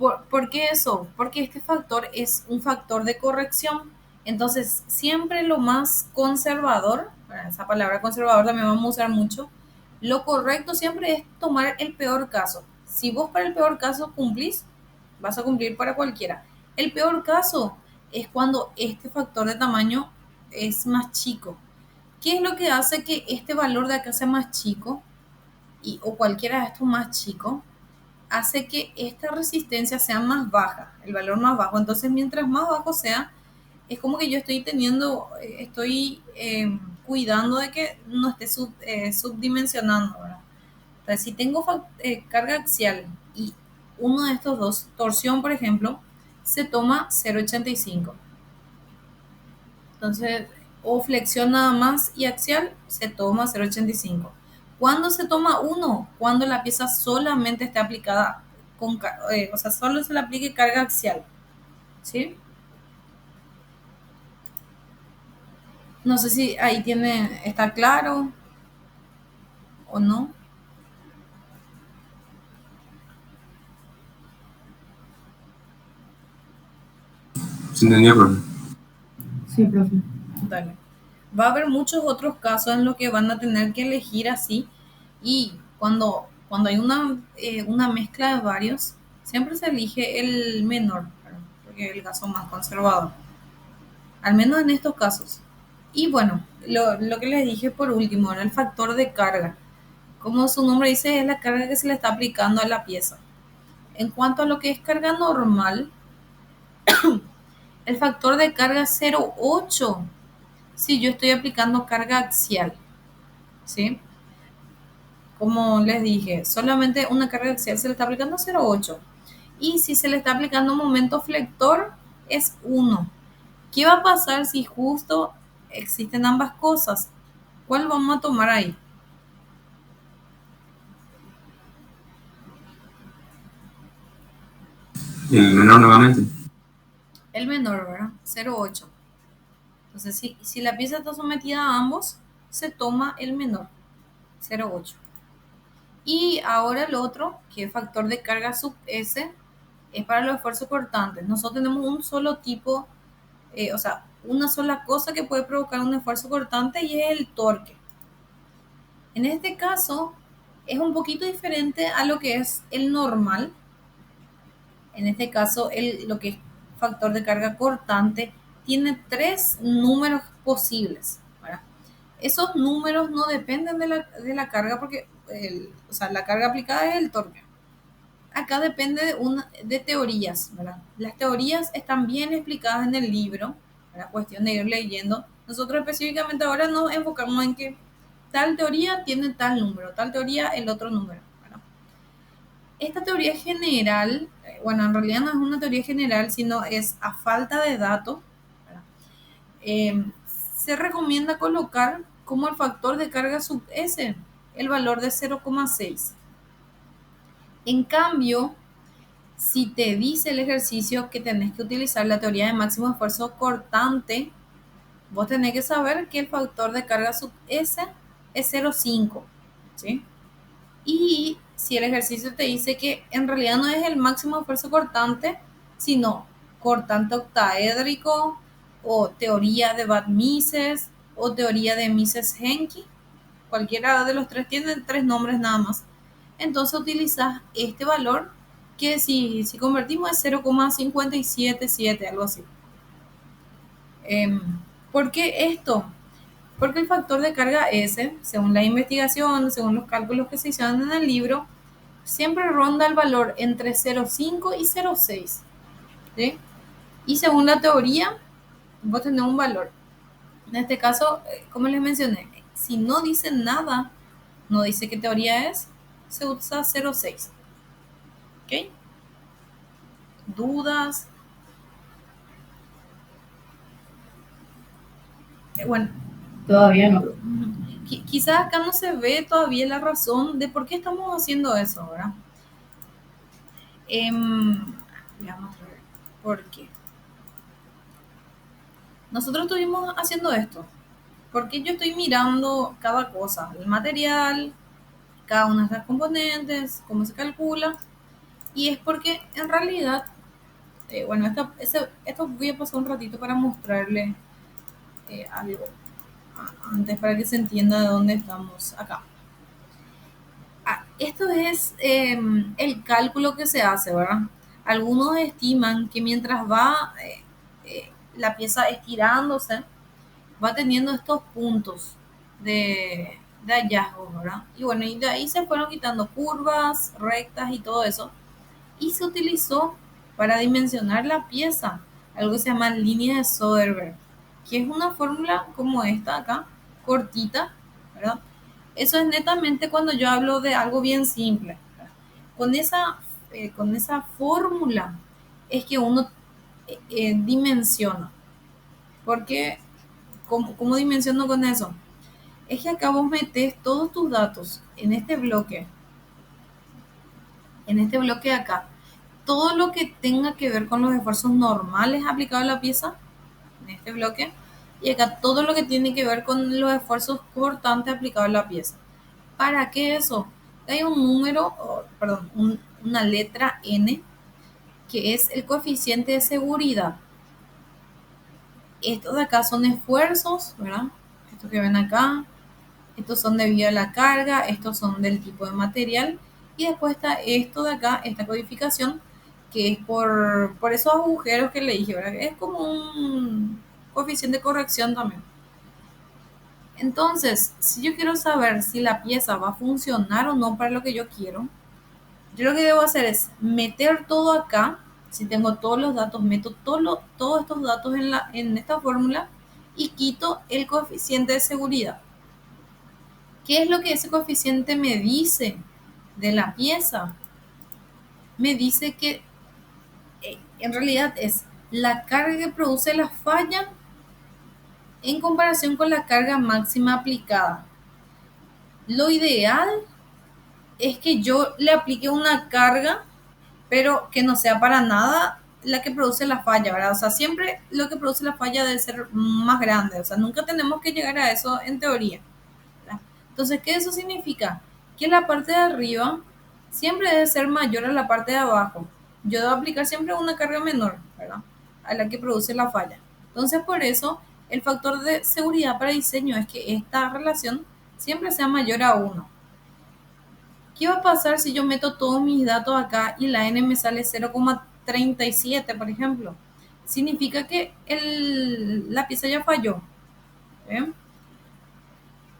¿Por qué eso? Porque este factor es un factor de corrección. Entonces, siempre lo más conservador, esa palabra conservador también vamos a usar mucho, lo correcto siempre es tomar el peor caso. Si vos para el peor caso cumplís, vas a cumplir para cualquiera. El peor caso es cuando este factor de tamaño es más chico. ¿Qué es lo que hace que este valor de acá sea más chico? o cualquiera de estos más chicos, hace que esta resistencia sea más baja, el valor más bajo. Entonces, mientras más bajo sea, es como que yo estoy cuidando de que no esté subdimensionando, ¿verdad? Entonces, si tengo carga axial y uno de estos dos, torsión, por ejemplo, se toma 0,85. Entonces, o flexión nada más y axial, se toma 0,85. ¿Cuándo se toma uno? Cuando la pieza solamente esté aplicada o sea, solo se le aplique carga axial. ¿Sí? No sé si ahí está claro o no. ¿Se entendió, profe? Sí, profe. Dale. Va a haber muchos otros casos en los que van a tener que elegir así y cuando hay una mezcla de varios, siempre se elige el menor, ¿verdad? Porque es el caso más conservador, al menos en estos casos. Y bueno, lo que les dije por último era el factor de carga. Como su nombre dice, es la carga que se le está aplicando a la pieza. En cuanto a lo que es carga normal, el factor de carga es 0,8 si yo estoy aplicando carga axial, ¿sí? Como les dije, solamente una carga axial se le está aplicando 0,8. Y si se le está aplicando un momento flector, es 1. ¿Qué va a pasar si justo existen ambas cosas? ¿Cuál vamos a tomar ahí? El menor nuevamente. El menor, ¿verdad? 0,8. Entonces, si la pieza está sometida a ambos, se toma el menor, 0,8. Y ahora el otro, que es factor de carga sub S, es para los esfuerzos cortantes. Nosotros tenemos un solo tipo, o sea, una sola cosa que puede provocar un esfuerzo cortante y es el torque. En este caso, es un poquito diferente a lo que es el normal. En este caso, lo que es factor de carga cortante tiene 3 números posibles, ¿verdad? Esos números no dependen de la carga porque o sea, la carga aplicada es el torque. Acá depende de teorías, ¿verdad? Las teorías están bien explicadas en el libro, la cuestión de ir leyendo. Nosotros específicamente ahora nos enfocamos en que tal teoría tiene tal número, tal teoría el otro número, ¿verdad? Esta teoría general, bueno, en realidad no es una teoría general, sino es a falta de datos, ¿verdad? Eh, se recomienda colocar como el factor de carga sub S el valor de 0,6. En cambio, si te dice el ejercicio que tenés que utilizar la teoría de máximo esfuerzo cortante, vos tenés que saber que el factor de carga sub S es 0,5, ¿sí? Y si el ejercicio te dice que en realidad no es el máximo esfuerzo cortante, sino cortante octaédrico o teoría de Bad Mises o teoría de Mises-Henke, cualquiera de los tres tiene 3 nombres nada más. Entonces utilizas este valor que si convertimos es 0,577, algo así. ¿Por qué esto? Porque el factor de carga S, según la investigación, según los cálculos que se hicieron en el libro, siempre ronda el valor entre 0,5 y 0,6. ¿Sí? Y según la teoría, vos tenés un valor. En este caso, como les mencioné, si no dice nada, no dice qué teoría es, se usa 0,6. ¿Ok? ¿Dudas? Bueno, Todavía no. quizás acá no se ve todavía la razón de por qué estamos haciendo eso, ¿verdad? Vamos a ver por qué. Nosotros estuvimos haciendo esto porque yo estoy mirando cada cosa, el material, cada una de las componentes, cómo se calcula, y es porque en realidad, bueno, esto voy a pasar un ratito para mostrarle algo antes para que se entienda de dónde estamos acá. Esto es el cálculo que se hace, ¿verdad? Algunos estiman que mientras va la pieza estirándose, va teniendo estos puntos de, de hallazgos, ¿verdad? Y bueno, y de ahí se fueron quitando curvas, rectas y todo eso. Y se utilizó para dimensionar la pieza, algo que se llama línea de Soderbergh, que es una fórmula como esta acá, cortita, ¿verdad? Eso es netamente cuando yo hablo de algo bien simple, ¿verdad? Con con esa fórmula es que uno dimensiona. Porque, ¿cómo dimensiono con eso? Es que acá vos metes todos tus datos en este bloque de acá, todo lo que tenga que ver con los esfuerzos normales aplicados a la pieza, en este bloque, y acá todo lo que tiene que ver con los esfuerzos cortantes aplicados a la pieza. ¿Para qué eso? Hay un número, perdón, una letra N, que es el coeficiente de seguridad. Estos de acá son esfuerzos, ¿verdad? Estos que ven acá, estos son debido a la carga, estos son del tipo de material, y después está esto de acá, esta codificación, que es por esos agujeros que le dije, ¿verdad? Es como un coeficiente de corrección también. Entonces, si yo quiero saber si la pieza va a funcionar o no para lo que yo quiero, yo lo que debo hacer es meter todo acá. Si tengo todos los datos, meto todos estos datos en esta fórmula y quito el coeficiente de seguridad. ¿Qué es lo que ese coeficiente me dice de la pieza? Me dice que en realidad es la carga que produce la falla en comparación con la carga máxima aplicada. Lo ideal es que yo le aplique una carga, pero que no sea para nada la que produce la falla, ¿verdad? O sea, siempre lo que produce la falla debe ser más grande, o sea, nunca tenemos que llegar a eso en teoría, ¿verdad? Entonces, ¿qué eso significa? Que la parte de arriba siempre debe ser mayor a la parte de abajo. Yo debo aplicar siempre una carga menor, ¿verdad? A la que produce la falla. Entonces, por eso, el factor de seguridad para diseño es que esta relación siempre sea mayor a 1. ¿Qué va a pasar si yo meto todos mis datos acá y la n me sale 0,37, por ejemplo? Significa que la pieza ya falló, ¿eh?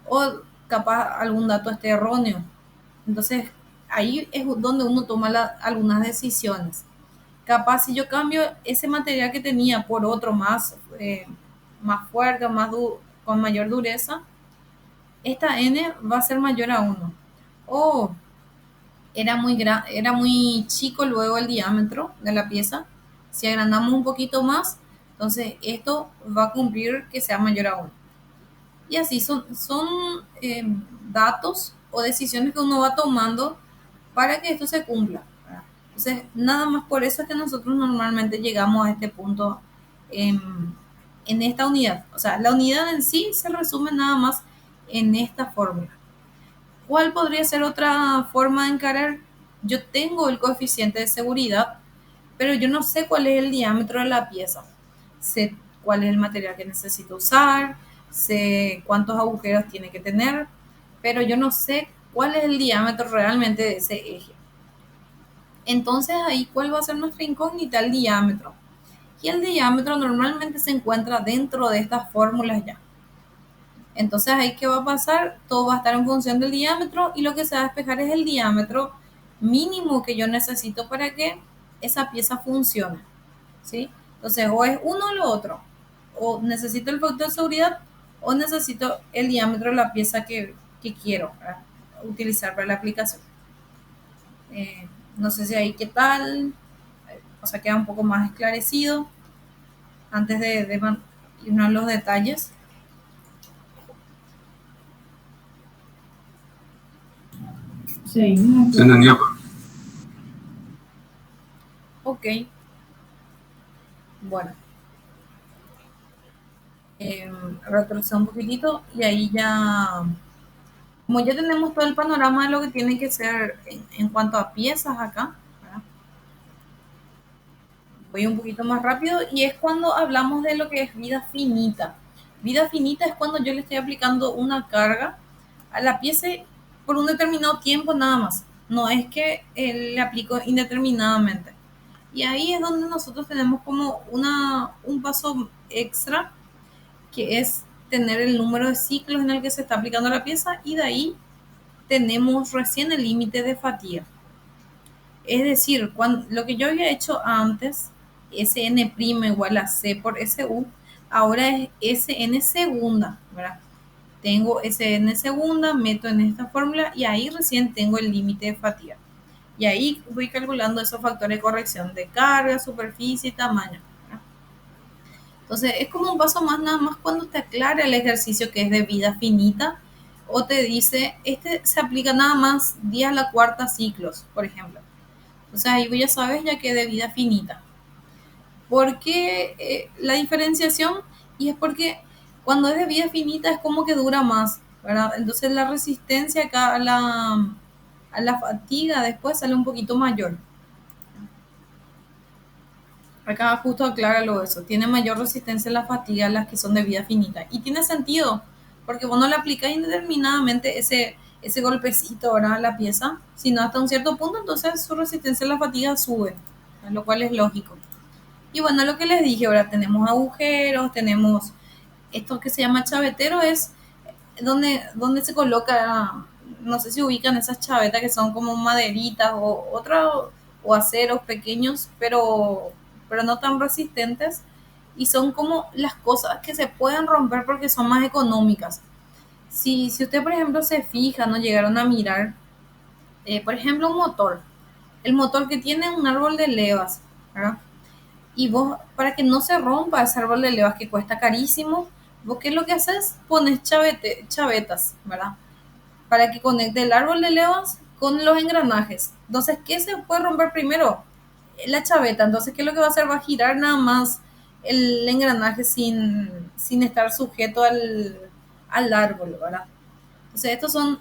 O capaz algún dato esté erróneo. Entonces, ahí es donde uno toma algunas decisiones. Capaz si yo cambio ese material que tenía por otro más fuerte, con mayor dureza, esta n va a ser mayor a 1. O era muy chico luego el diámetro de la pieza. Si agrandamos un poquito más, entonces esto va a cumplir que sea mayor a 1. Y así son datos o decisiones que uno va tomando para que esto se cumpla, ¿verdad? Entonces, nada más por eso es que nosotros normalmente llegamos a este punto en esta unidad. O sea, la unidad en sí se resume nada más en esta fórmula. ¿Cuál podría ser otra forma de encarar? Yo tengo el coeficiente de seguridad, pero yo no sé cuál es el diámetro de la pieza. Sé cuál es el material que necesito usar, sé cuántos agujeros tiene que tener, pero yo no sé cuál es el diámetro realmente de ese eje. Entonces ahí, ¿cuál va a ser nuestra incógnita? El diámetro. Y el diámetro normalmente se encuentra dentro de estas fórmulas ya. Entonces ahí, ¿qué va a pasar? Todo va a estar en función del diámetro y lo que se va a despejar es el diámetro mínimo que yo necesito para que esa pieza funcione, ¿sí? Entonces, o es uno o lo otro. O necesito el factor de seguridad o necesito el diámetro de la pieza que quiero, ¿verdad?, utilizar para la aplicación. No sé si ahí qué tal, o sea, queda un poco más esclarecido antes de irnos a los detalles. Sí, Se entendió. Ok, bueno, retroceder un poquitito y ahí ya, como ya tenemos todo el panorama de lo que tiene que ser en cuanto a piezas acá, ¿verdad? Voy un poquito más rápido y es cuando hablamos de lo que es vida finita. Vida finita es cuando yo le estoy aplicando una carga a la pieza por un determinado tiempo nada más. No es que le aplico indeterminadamente. Y ahí es donde nosotros tenemos como un paso extra, que es tener el número de ciclos en el que se está aplicando la pieza y de ahí tenemos recién el límite de fatiga. Es decir, lo que yo había hecho antes, Sn' igual a C por Su, ahora es Sn segunda, ¿verdad? Tengo Sn segunda, meto en esta fórmula y ahí recién tengo el límite de fatiga. Y ahí voy calculando esos factores de corrección de carga, superficie y tamaño, ¿verdad? Entonces es como un paso más nada más cuando te aclara el ejercicio que es de vida finita o te dice, este se aplica nada más 10 a la cuarta ciclos, por ejemplo. O sea, ahí ya sabes ya que de vida finita. ¿Por qué la diferenciación? Y es porque cuando es de vida finita es como que dura más, ¿verdad? Entonces la resistencia acá a la fatiga después sale un poquito mayor. Acá justo acláralo eso. Tiene mayor resistencia a la fatiga las que son de vida finita. Y tiene sentido, porque vos no le aplicas indeterminadamente ese golpecito, ¿verdad? A la pieza, sino hasta un cierto punto, entonces su resistencia a la fatiga sube, lo cual es lógico. Y bueno, lo que les dije, ahora tenemos agujeros, tenemos esto que se llama chavetero, es donde se coloca, no sé si ubican esas chavetas que son como maderitas o aceros pequeños, pero no tan resistentes, y son como las cosas que se pueden romper porque son más económicas. Si usted, por ejemplo, se fija, no llegaron a mirar, por ejemplo, un motor, el motor que tiene un árbol de levas, ¿verdad? Y vos, para que no se rompa ese árbol de levas que cuesta carísimo, vos qué es lo que haces, pones chavetas, ¿verdad? Para que conecte el árbol de levas con los engranajes. Entonces, ¿qué se puede romper primero? La chaveta. Entonces, ¿qué es lo que va a hacer? Va a girar nada más el engranaje sin estar sujeto al árbol, ¿verdad? Entonces, estos son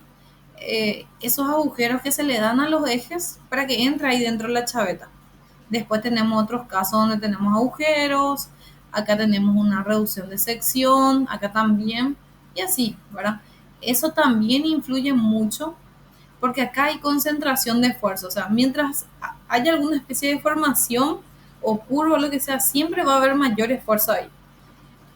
esos agujeros que se le dan a los ejes para que entre ahí dentro de la chaveta. Después tenemos otros casos donde tenemos agujeros, acá tenemos una reducción de sección, acá también, y así, ¿verdad? Eso también influye mucho porque acá hay concentración de esfuerzo, o sea, mientras haya alguna especie de formación o curva o lo que sea, siempre va a haber mayor esfuerzo ahí.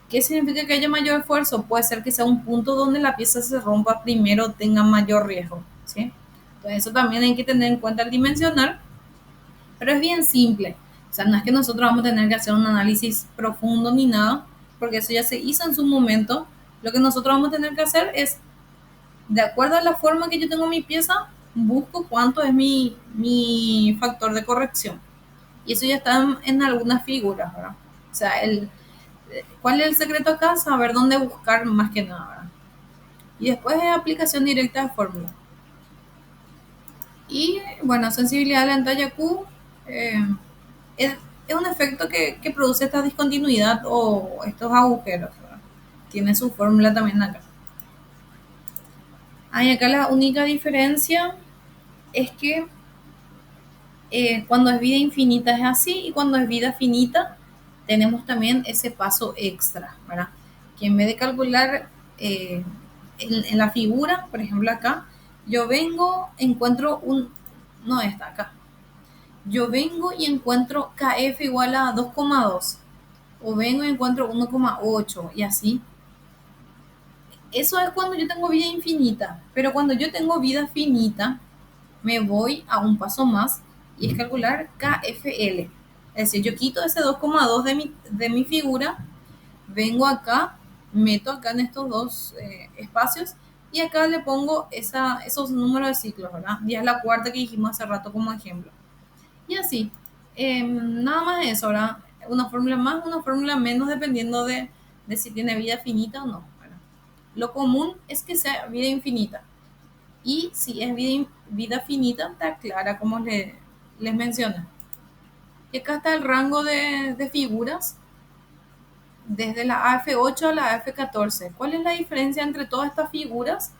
¿Qué significa que haya mayor esfuerzo? Puede ser que sea un punto donde la pieza se rompa primero, tenga mayor riesgo, ¿sí? Entonces eso también hay que tener en cuenta al dimensionar, pero es bien simple. O sea, no es que nosotros vamos a tener que hacer un análisis profundo ni nada, porque eso ya se hizo en su momento. Lo que nosotros vamos a tener que hacer es, de acuerdo a la forma que yo tengo mi pieza, busco cuánto es mi factor de corrección. Y eso ya está en algunas figuras, ¿verdad? O sea, ¿cuál es el secreto acá? Saber dónde buscar más que nada, ¿verdad? Y después es aplicación directa de fórmula. Y bueno, sensibilidad a la entalla Q es, es un efecto que produce esta discontinuidad o estos agujeros, ¿verdad? Tiene su fórmula también acá. Ahí acá la única diferencia es que cuando es vida infinita es así y cuando es vida finita tenemos también ese paso extra, ¿verdad? Que en vez de calcular en la figura, por ejemplo acá, yo vengo, encuentro no está acá, yo vengo y encuentro KF igual a 2,2 o vengo y encuentro 1,8 y así. Eso es cuando yo tengo vida infinita, pero cuando yo tengo vida finita, me voy a un paso más y es calcular KFL. Es decir, yo quito ese 2,2 de mi figura, vengo acá, meto acá en estos dos espacios y acá le pongo esos números de ciclos, ¿verdad? Y es la cuarta que dijimos hace rato como ejemplo. Y así, nada más eso, ¿verdad? Una fórmula más, una fórmula menos, dependiendo de si tiene vida finita o no, ¿verdad? Lo común es que sea vida infinita. Y si es vida finita, está clara, como les mencioné. Y acá está el rango de figuras, desde la AF8 a la AF14. ¿Cuál es la diferencia entre todas estas figuras?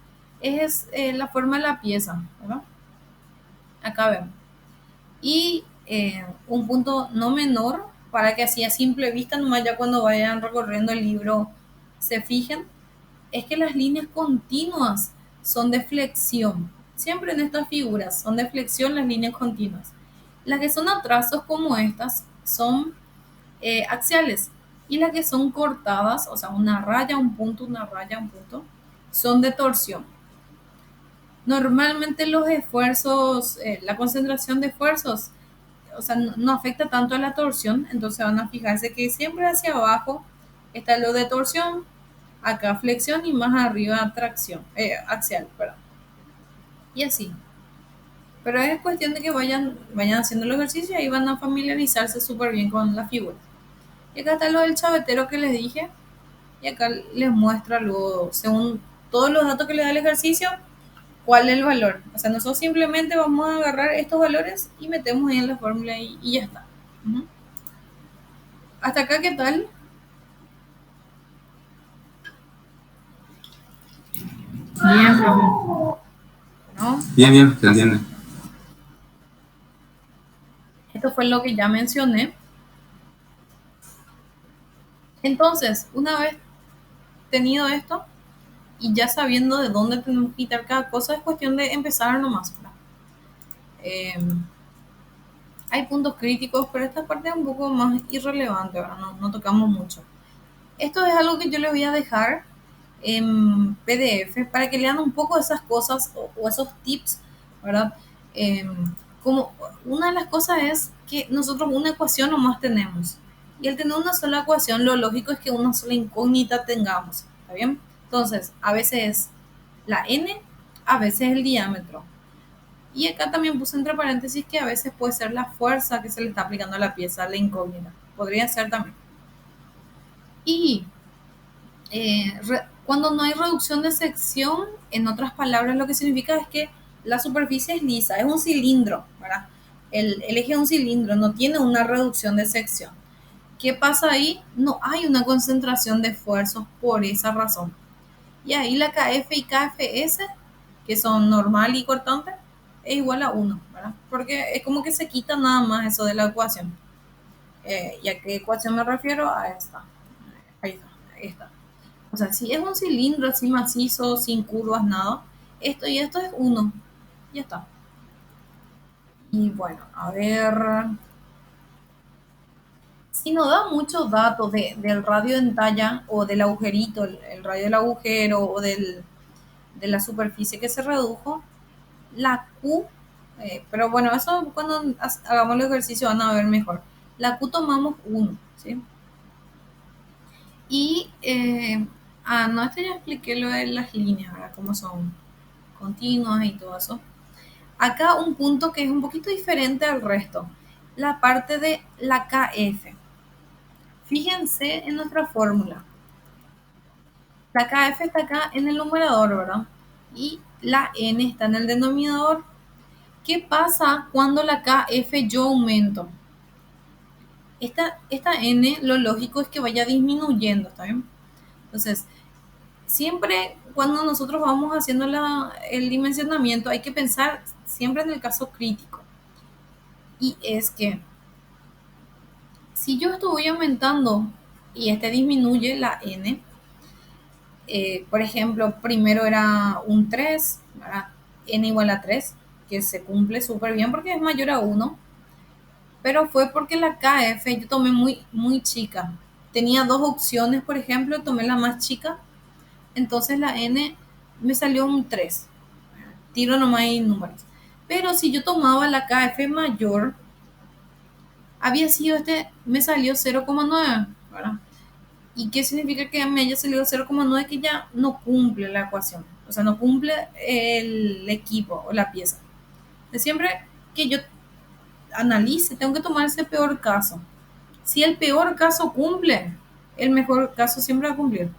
Es la forma de la pieza, ¿verdad? Acá vemos. Y un punto no menor, para que así a simple vista, nomás ya cuando vayan recorriendo el libro se fijen, es que las líneas continuas son de flexión. Siempre en estas figuras son de flexión las líneas continuas. Las que son a trazos como estas son axiales. Y las que son cortadas, o sea, una raya, un punto, una raya, un punto, son de torsión. Normalmente los esfuerzos, la concentración de esfuerzos, o sea, no afecta tanto a la torsión, entonces van a fijarse que siempre hacia abajo está lo de torsión, acá flexión y más arriba tracción, axial, perdón. Y así. Pero es cuestión de que vayan haciendo el ejercicio y van a familiarizarse súper bien con la figura. Y acá está lo del chavetero que les dije. Y acá les muestra luego, según todos los datos que les da el ejercicio, cuál es el valor. O sea, nosotros simplemente vamos a agarrar estos valores y metemos ahí en la fórmula y ya está. Ujú. Hasta acá, ¿qué tal? Bien, profe. ¿No? Bien, se entiende. Esto fue lo que ya mencioné. Entonces, una vez tenido esto y ya sabiendo de dónde tenemos que quitar cada cosa, es cuestión de empezar nomás. Eh, hay puntos críticos, pero esta parte es un poco más irrelevante, ¿verdad? No tocamos mucho. Esto es algo que yo les voy a dejar en PDF para que lean un poco esas cosas o esos tips, ¿verdad? Eh, como una de las cosas es que nosotros una ecuación nomás tenemos. Y al tener una sola ecuación, lo lógico es que una sola incógnita tengamos. ¿Está bien? Entonces, a veces es la n, a veces el diámetro. Y acá también puse entre paréntesis que a veces puede ser la fuerza que se le está aplicando a la pieza, la incógnita. Podría ser también. Y cuando no hay reducción de sección, en otras palabras, lo que significa es que la superficie es lisa, es un cilindro, ¿verdad? El eje es un cilindro, no tiene una reducción de sección. ¿Qué pasa ahí? No hay una concentración de esfuerzos por esa razón. Y ahí la KF y KFS, que son normal y cortante, es igual a 1, ¿verdad? Porque es como que se quita nada más eso de la ecuación. ¿Y a qué ecuación me refiero? A esta. Ahí está, ahí está. O sea, si es un cilindro así macizo, sin curvas, nada, esto y esto es 1. Ya está. Y bueno, a ver. Si nos da muchos datos del radio en talla o del agujerito, el radio del agujero o de la superficie que se redujo, la Q, pero bueno, eso cuando hagamos el ejercicio van a ver mejor. La Q tomamos 1, ¿sí? Y, no, esto ya expliqué lo de las líneas, ¿verdad? Cómo son continuas y todo eso. Acá un punto que es un poquito diferente al resto, la parte de la KF. Fíjense en nuestra fórmula. La KF está acá en el numerador, ¿verdad? Y la N está en el denominador. ¿Qué pasa cuando la KF yo aumento? Esta N, lo lógico es que vaya disminuyendo, ¿está bien? Entonces, siempre cuando nosotros vamos haciendo el dimensionamiento hay que pensar siempre en el caso crítico. Y es que si yo estoy aumentando y este disminuye la n, por ejemplo, primero era un 3, ¿verdad? N igual a 3, que se cumple súper bien porque es mayor a 1, pero fue porque la KF yo tomé muy chica. Tenía dos opciones, por ejemplo, tomé la más chica, entonces la n me salió un 3. Tiro nomás ahí números. Pero si yo tomaba la KF mayor, había sido me salió 0,9, ¿verdad? ¿Y qué significa que me haya salido 0,9? Que ya no cumple la ecuación, o sea, no cumple el equipo o la pieza. De siempre que yo analice, tengo que tomar ese peor caso. Si el peor caso cumple, el mejor caso siempre va a cumplir,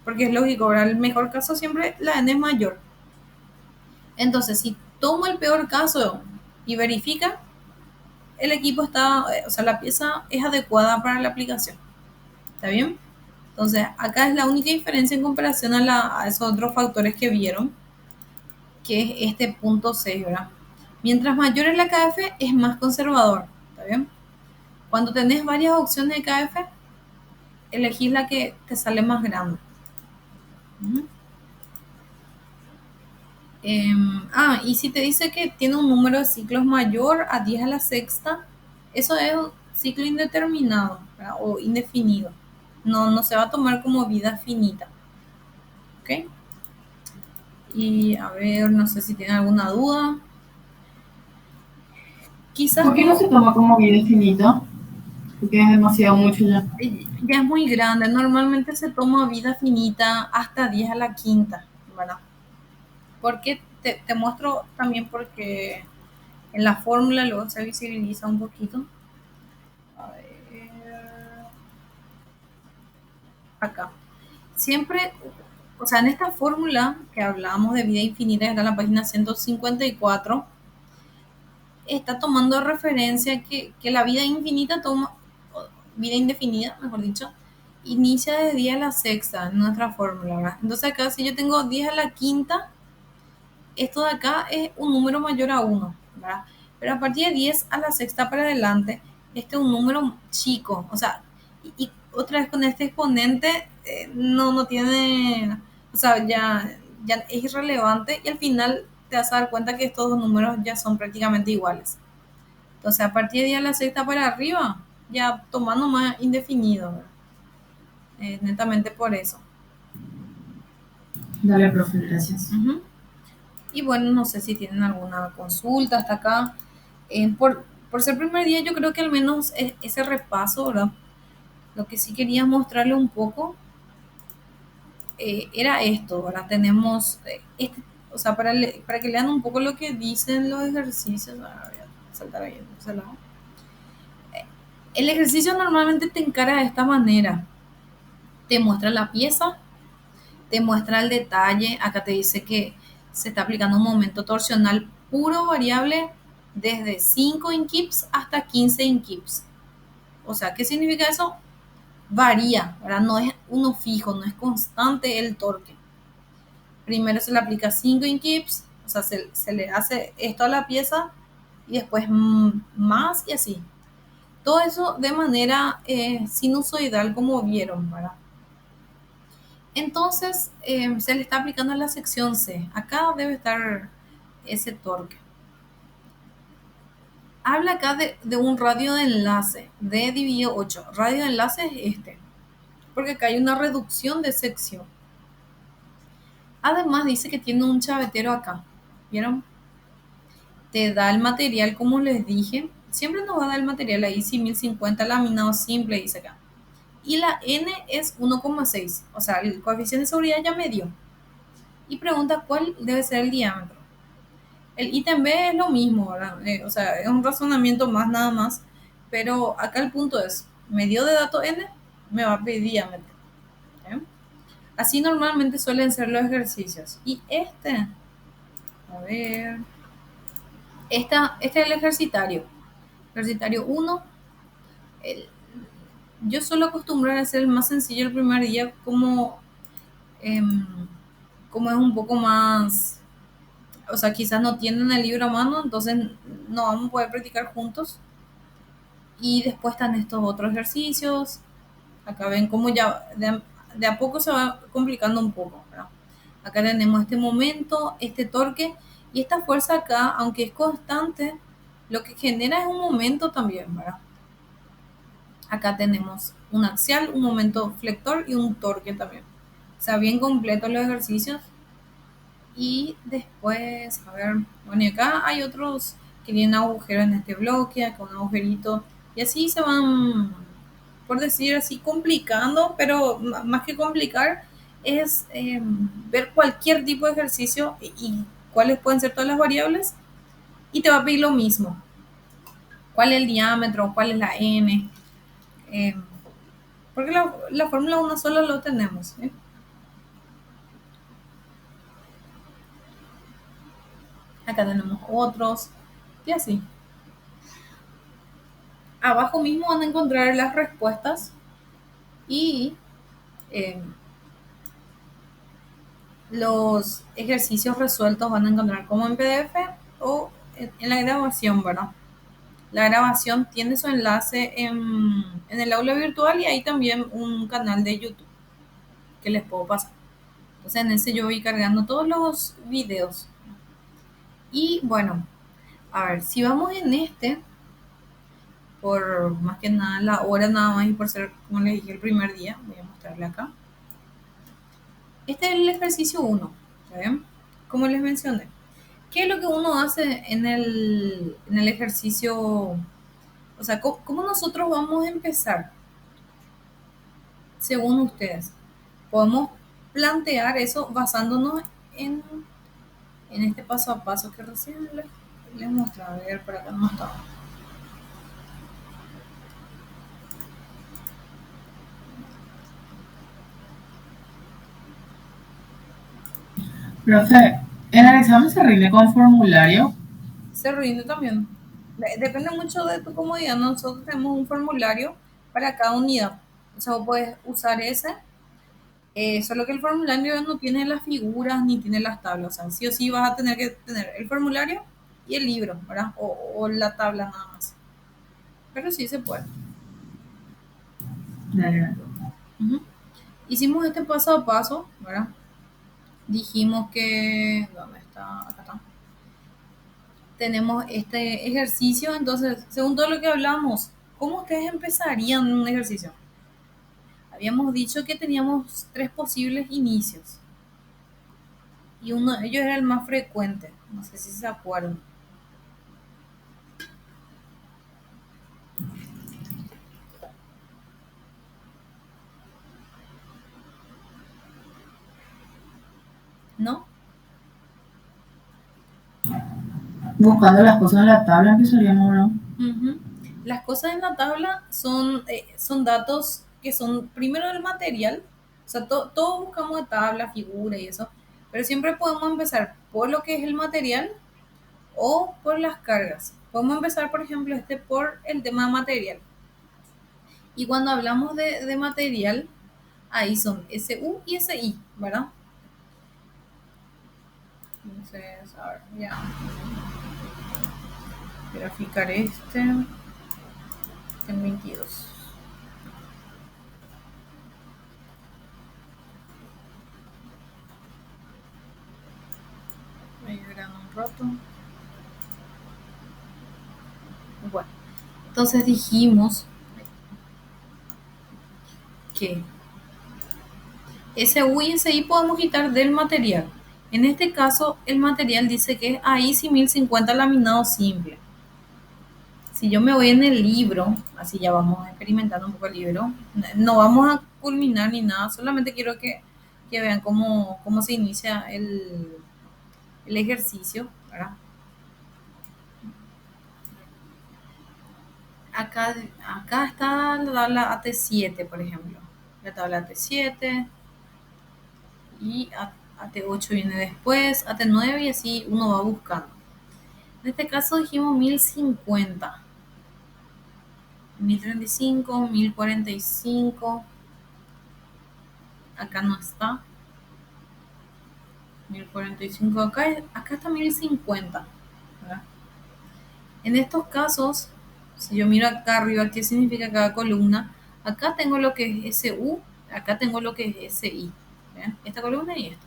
porque es lógico, ¿verdad? El mejor caso siempre la n es mayor. Entonces, si tomo el peor caso y verifica, el equipo está, o sea, la pieza es adecuada para la aplicación. ¿Está bien? Entonces, acá es la única diferencia en comparación a esos otros factores que vieron, que es este punto 6, ¿verdad? Mientras mayor es la KF, es más conservador. ¿Está bien? Cuando tenés varias opciones de KF, elegís la que te sale más grande. Y si te dice que tiene un número de ciclos mayor a 10 a la sexta, eso es un ciclo indeterminado, ¿verdad? O indefinido. no se va a tomar como vida finita. ¿Ok? Y a ver, no sé si tienen alguna duda. Quizás ¿Por qué no se toma como vida infinita? Porque es demasiado mucho ya. ya es muy grande. Normalmente se toma vida finita hasta 10 a la quinta, ¿verdad? Porque te muestro también porque en la fórmula luego se visibiliza un poquito. A ver, acá. Siempre, o sea, en esta fórmula que hablábamos de vida infinita, está en la página 154, está tomando referencia que la vida infinita toma, vida indefinida, mejor dicho, inicia de 10 a la sexta en nuestra fórmula, ¿verdad? Entonces acá si yo tengo 10 a la quinta, esto de acá es un número mayor a 1, ¿verdad? Pero a partir de 10 a la sexta para adelante, este es un número chico, o sea, y otra vez con este exponente no tiene, o sea, ya es irrelevante y al final te vas a dar cuenta que estos dos números ya son prácticamente iguales. Entonces, a partir de 10 a la sexta para arriba, ya tomando más indefinido, ¿verdad? Netamente por eso. Dale, profe, gracias. Ujú. Y bueno, no sé si tienen alguna consulta hasta acá. Por ser primer día, yo creo que al menos ese repaso, ¿verdad? Lo que sí quería mostrarle un poco era esto, ¿verdad? Tenemos, o sea, para que lean un poco lo que dicen los ejercicios. Voy a saltar ahí en ese lado. El ejercicio normalmente te encara de esta manera. Te muestra la pieza, te muestra el detalle. Acá te dice que se está aplicando un momento torsional puro variable desde 5 inkips hasta 15 inkips. O sea, ¿qué significa eso? Varía, ¿verdad? No es uno fijo, no es constante el torque. Primero se le aplica 5 inkips, o sea, se le hace esto a la pieza y después más y así. Todo eso de manera sinusoidal como vieron, ¿verdad? Entonces se le está aplicando en la sección C. Acá debe estar ese torque. Habla acá de un radio de enlace, D dividido 8. Radio de enlace es este, porque acá hay una reducción de sección. Además dice que tiene un chavetero acá. ¿Vieron? Te da el material como les dije. Siempre nos va a dar el material ahí, si 1050 laminado simple, dice acá. Y la N es 1,6. O sea, el coeficiente de seguridad ya me dio. Y pregunta cuál debe ser el diámetro. El ítem B es lo mismo, ¿verdad? O sea, es un razonamiento más nada más. Pero acá el punto es, me dio de dato N, me va a pedir diámetro. ¿Okay? Así normalmente suelen ser los ejercicios. Y a ver, este es el ejercitario. Ejercitario 1. Yo suelo acostumbrar a hacer el más sencillo el primer día em, como es un poco más, o sea, quizás no tienen el libro a mano, entonces no vamos a poder practicar juntos. Y después están estos otros ejercicios. Acá ven cómo ya de a poco se va complicando un poco, ¿verdad? Acá tenemos este momento, este torque y esta fuerza acá, aunque es constante, lo que genera es un momento también, ¿verdad? Acá tenemos un axial, un momento flector y un torque también. O sea, bien completos los ejercicios. Y después, a ver, bueno, y acá hay otros que tienen agujeros en este bloque, acá un agujerito. Y así se van, por decir así, complicando, pero más que complicar, es ver cualquier tipo de ejercicio y cuáles pueden ser todas las variables. Y te va a pedir lo mismo. ¿Cuál es el diámetro? ¿Cuál es la n? Eh, porque la fórmula una sola lo tenemos. ¿Eh? Acá tenemos otros y así. Abajo mismo van a encontrar las respuestas y eh, los ejercicios resueltos van a encontrar como en PDF o en la grabación, ¿verdad? La grabación tiene su enlace en el aula virtual y hay también un canal de YouTube que les puedo pasar. Entonces en ese yo voy cargando todos los videos. Y bueno, a ver, si vamos en este, por más que nada la hora nada más y por ser, como les dije, el primer día. Voy a mostrarle acá. Este es el ejercicio 1, ¿está bien? Como les mencioné. ¿Qué es lo que uno hace en el ejercicio? O sea, ¿cómo nosotros vamos a empezar? Según ustedes, podemos plantear eso basándonos en, en este paso a paso que recién les mostré. A ver, por acá no estaba. Profe, ¿en el examen se rinde con formulario? Se rinde también. Depende mucho de tu comodidad. Nosotros tenemos un formulario para cada unidad. O sea, vos puedes usar ese. Solo que el formulario no tiene las figuras ni tiene las tablas. O sea, sí o sí vas a tener que tener el formulario y el libro, ¿verdad? O la tabla nada más. Pero sí se puede. Dale. Ujú. Hicimos este paso a paso, ¿verdad? Dijimos que... ¿Dónde está? Acá está. Tenemos este ejercicio, entonces, según todo lo que hablamos, ¿cómo ustedes empezarían un ejercicio? Habíamos dicho que teníamos 3 posibles inicios y uno de ellos era el más frecuente, no sé si se acuerdan. ¿No? Buscando las cosas en la tabla empezaríamos, ¿no? Ujú. Las cosas en la tabla son datos que son primero del material, o sea, todos buscamos de tabla, figura y eso, pero siempre podemos empezar por lo que es el material o por las cargas. Podemos empezar, por ejemplo, por el tema material. Y cuando hablamos de material, ahí son SU y SI, ¿verdad? Entonces, a ver, ya. Graficar en 22. Ahí verán un rato. Bueno, entonces dijimos que SU y SI podemos quitar del material. En este caso, el material dice que es AISI 1050 laminado simple. Si yo me voy en el libro, así ya vamos experimentando un poco el libro, no vamos a culminar ni nada, solamente quiero que vean cómo se inicia el ejercicio, ¿verdad? Acá está la tabla AT7, por ejemplo. La tabla AT7 y AT8 viene después, AT9 y así uno va buscando. En este caso dijimos 1050, 1035, 1045. Acá no está. 1045 acá está 1050, ¿verdad? En estos casos, si yo miro acá arriba, ¿qué significa cada columna? Acá tengo lo que es SU, acá tengo lo que es SI. ¿Ven? Esta columna y esta.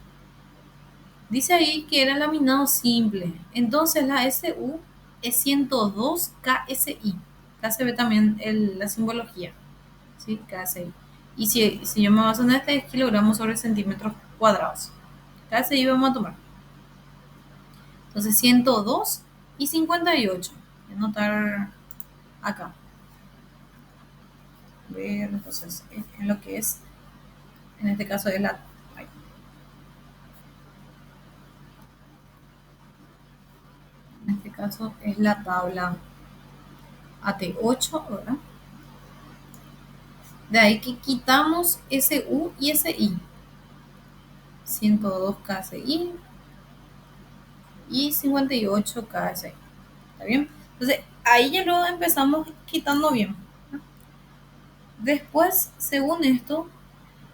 Dice ahí que era laminado simple. Entonces la SU es 102 KSI. Acá se ve también la simbología. ¿Sí? KSI. Y si yo me baso en este, es kilogramos sobre centímetros cuadrados. KSI vamos a tomar. Entonces 102 y 58. Voy a anotar acá. Ver, entonces, en lo que es, en este caso es en este caso es la tabla AT8, ¿verdad? De ahí que quitamos SU y SI. 102 KSI y 58 KSI. ¿Está bien? Entonces, ahí ya lo empezamos quitando bien. Después, según esto,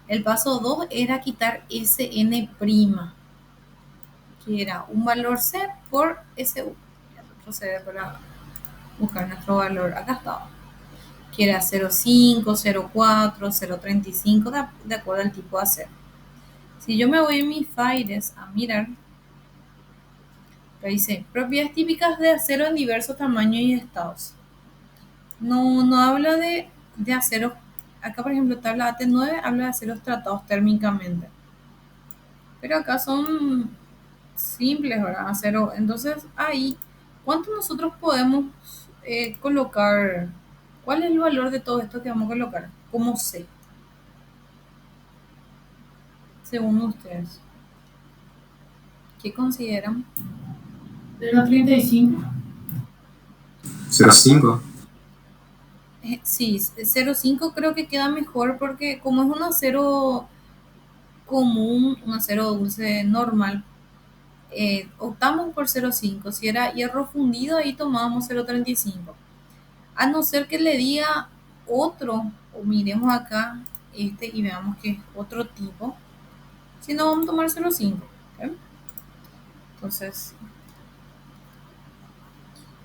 el paso 2 era quitar SN', que era un valor C por SU. Voy a retroceder para buscar nuestro valor. Acá estaba. Que era 0,5, 0,4, 0,35, de acuerdo al tipo de acero. Si yo me voy en mis files a mirar, que dice propiedades típicas de acero en diversos tamaños y estados. No habla de aceros. Acá, por ejemplo, tabla AT9 habla de aceros tratados térmicamente. Pero acá son simples, ¿verdad? Acero. Entonces, ahí, ¿cuánto nosotros podemos colocar? ¿Cuál es el valor de todo esto que vamos a colocar? ¿Cómo sé? Según ustedes, ¿qué consideran? 0,35. 0,5. Sí, 0,5 creo que queda mejor porque como es un acero común, un acero dulce normal, optamos por 0,5. Si era hierro fundido, ahí tomábamos 0,35. A no ser que le diga otro, o miremos acá este y veamos que es otro tipo. Si no, vamos a tomar 0,5. ¿Ok? Entonces,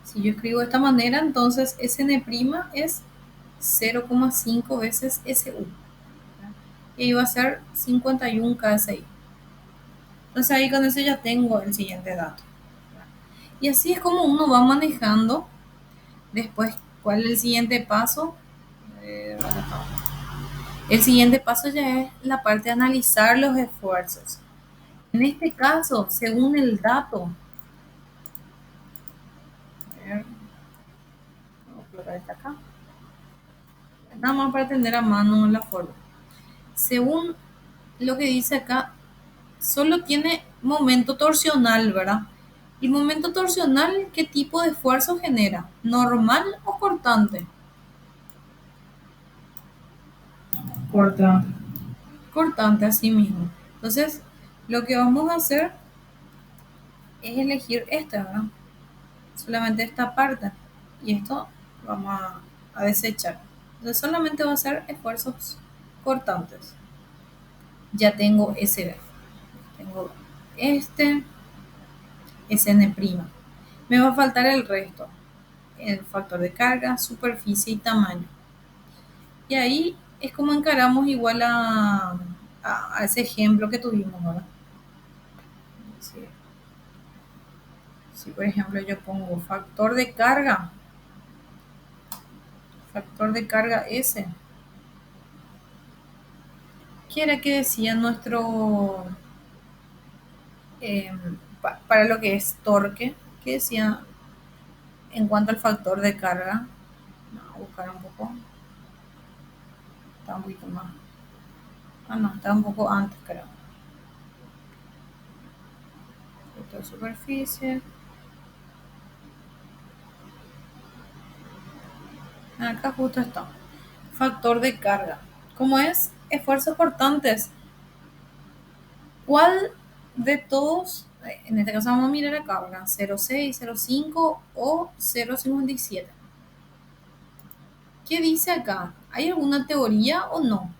si yo escribo de esta manera, entonces Sn' es 0,5 veces Su. Y ahí va a ser 51 KSI. Entonces ahí con eso ya tengo el siguiente dato. Y así es como uno va manejando. Después, ¿cuál es el siguiente paso? El siguiente paso ya es la parte de analizar los esfuerzos. En este caso, según el dato, a ver, vamos a colocar esta acá, nada más para tener a mano la forma. Según lo que dice acá, solo tiene momento torsional, ¿verdad? ¿Y momento torsional qué tipo de esfuerzo genera? ¿Normal o cortante? Corta. Cortante, así mismo. Entonces, lo que vamos a hacer es elegir esta, ¿verdad? Solamente esta parte. Y esto vamos a desechar. Entonces, solamente va a ser esfuerzos cortantes. Ya tengo SB. Tengo este, SN'. Me va a faltar el resto. El factor de carga, superficie y tamaño. Y ahí es como encaramos igual a ese ejemplo que tuvimos, ¿verdad? Sí. Si por ejemplo yo pongo factor de carga S, ¿qué era que decía nuestro, para lo que es torque? ¿Qué decía en cuanto al factor de carga? Vamos a buscar un poco, está un poquito más. Ah, no, está un poco antes, creo. Factor de superficie. Acá justo está. Factor de carga. ¿Cómo es? Esfuerzos cortantes. ¿Cuál de todos, en este caso vamos a mirar acá, ¿verdad? 0,6, 0,5 o 0,57? ¿Qué dice acá? ¿Hay alguna teoría o no?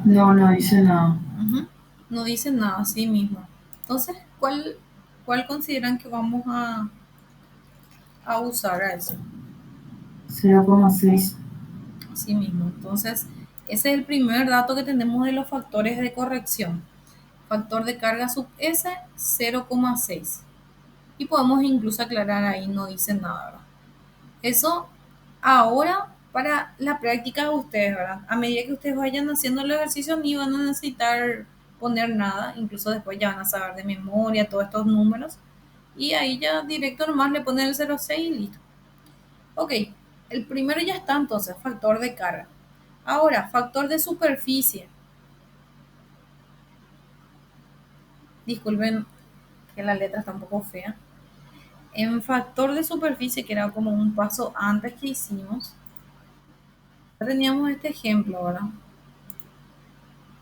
No, no dice nada. Ujú. No dice nada, así mismo. Entonces, ¿cuál consideran que vamos a usar a eso? 0,6. Así mismo. Entonces, ese es el primer dato que tenemos de los factores de corrección. Factor de carga sub S, 0,6. Y podemos incluso aclarar ahí, no dice nada, ¿verdad? Eso ahora para la práctica de ustedes, ¿verdad? A medida que ustedes vayan haciendo el ejercicio, ni van a necesitar poner nada, incluso después ya van a saber de memoria todos estos números. Y ahí ya directo nomás le ponen el 0,6 y listo. Ok, el primero ya está entonces, factor de carga. Ahora, factor de superficie. Disculpen que la letra está un poco fea. En factor de superficie, que era como un paso antes que hicimos, teníamos este ejemplo, ¿verdad?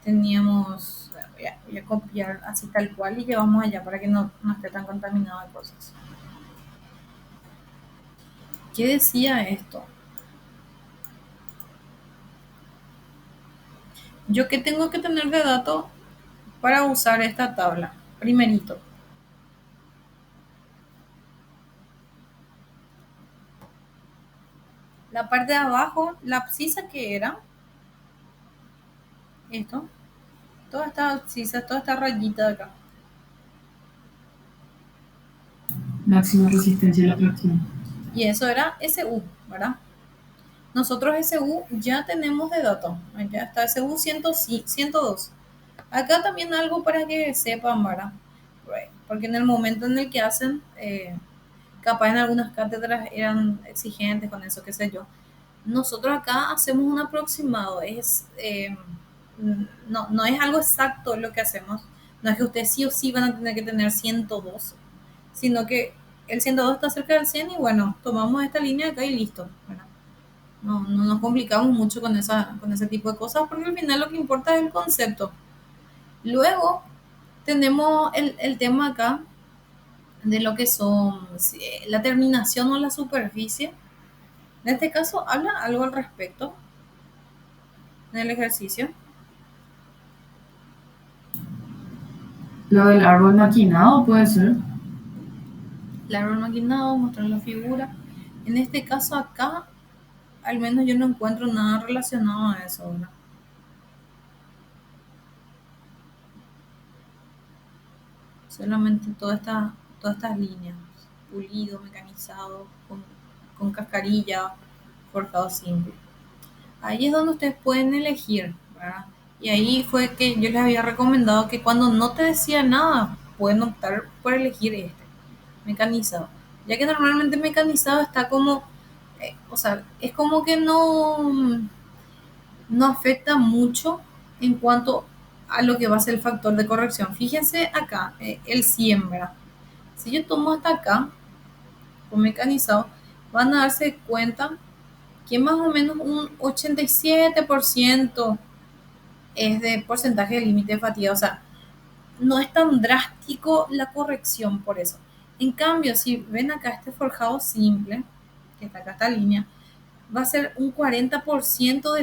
Teníamos, voy a copiar así tal cual y llevamos allá para que no esté tan contaminado de cosas. ¿Qué decía esto? Yo qué tengo que tener de dato para usar esta tabla. Primerito, la parte de abajo, la abscisa que era, esto, toda esta abscisa, toda esta rayita de acá. Máxima resistencia a la tracción. Y eso era SU, ¿verdad? Nosotros SU ya tenemos de datos, ya está SU 102. Acá también algo para que sepan, ¿verdad? Porque en el momento en el que hacen, capaz en algunas cátedras eran exigentes con eso, qué sé yo. Nosotros acá hacemos un aproximado, no es algo exacto lo que hacemos, no es que ustedes sí o sí van a tener que tener 102, sino que el 102 está cerca del 100 y bueno, tomamos esta línea acá y listo, ¿verdad? No nos complicamos mucho con ese tipo de cosas porque al final lo que importa es el concepto. Luego tenemos el tema acá de lo que son la terminación o la superficie. En este caso, habla algo al respecto en el ejercicio. Lo del árbol maquinado puede ser. El árbol maquinado, mostrar la figura. En este caso acá, al menos yo no encuentro nada relacionado a eso, ¿verdad? Solamente todas estas líneas, pulido, mecanizado, con cascarilla, forjado simple. Ahí es donde ustedes pueden elegir, ¿verdad? Y ahí fue que yo les había recomendado que cuando no te decía nada, pueden optar por elegir este, mecanizado. Ya que normalmente mecanizado está como, o sea, es como que no afecta mucho en cuanto a lo que va a ser el factor de corrección. Fíjense acá, el 100, ¿verdad? Si yo tomo hasta acá, con mecanizado, van a darse cuenta que más o menos un 87% es de porcentaje de límite de fatiga. O sea, no es tan drástico la corrección por eso. En cambio, si ven acá este forjado simple, que está acá esta línea, va a ser un 40%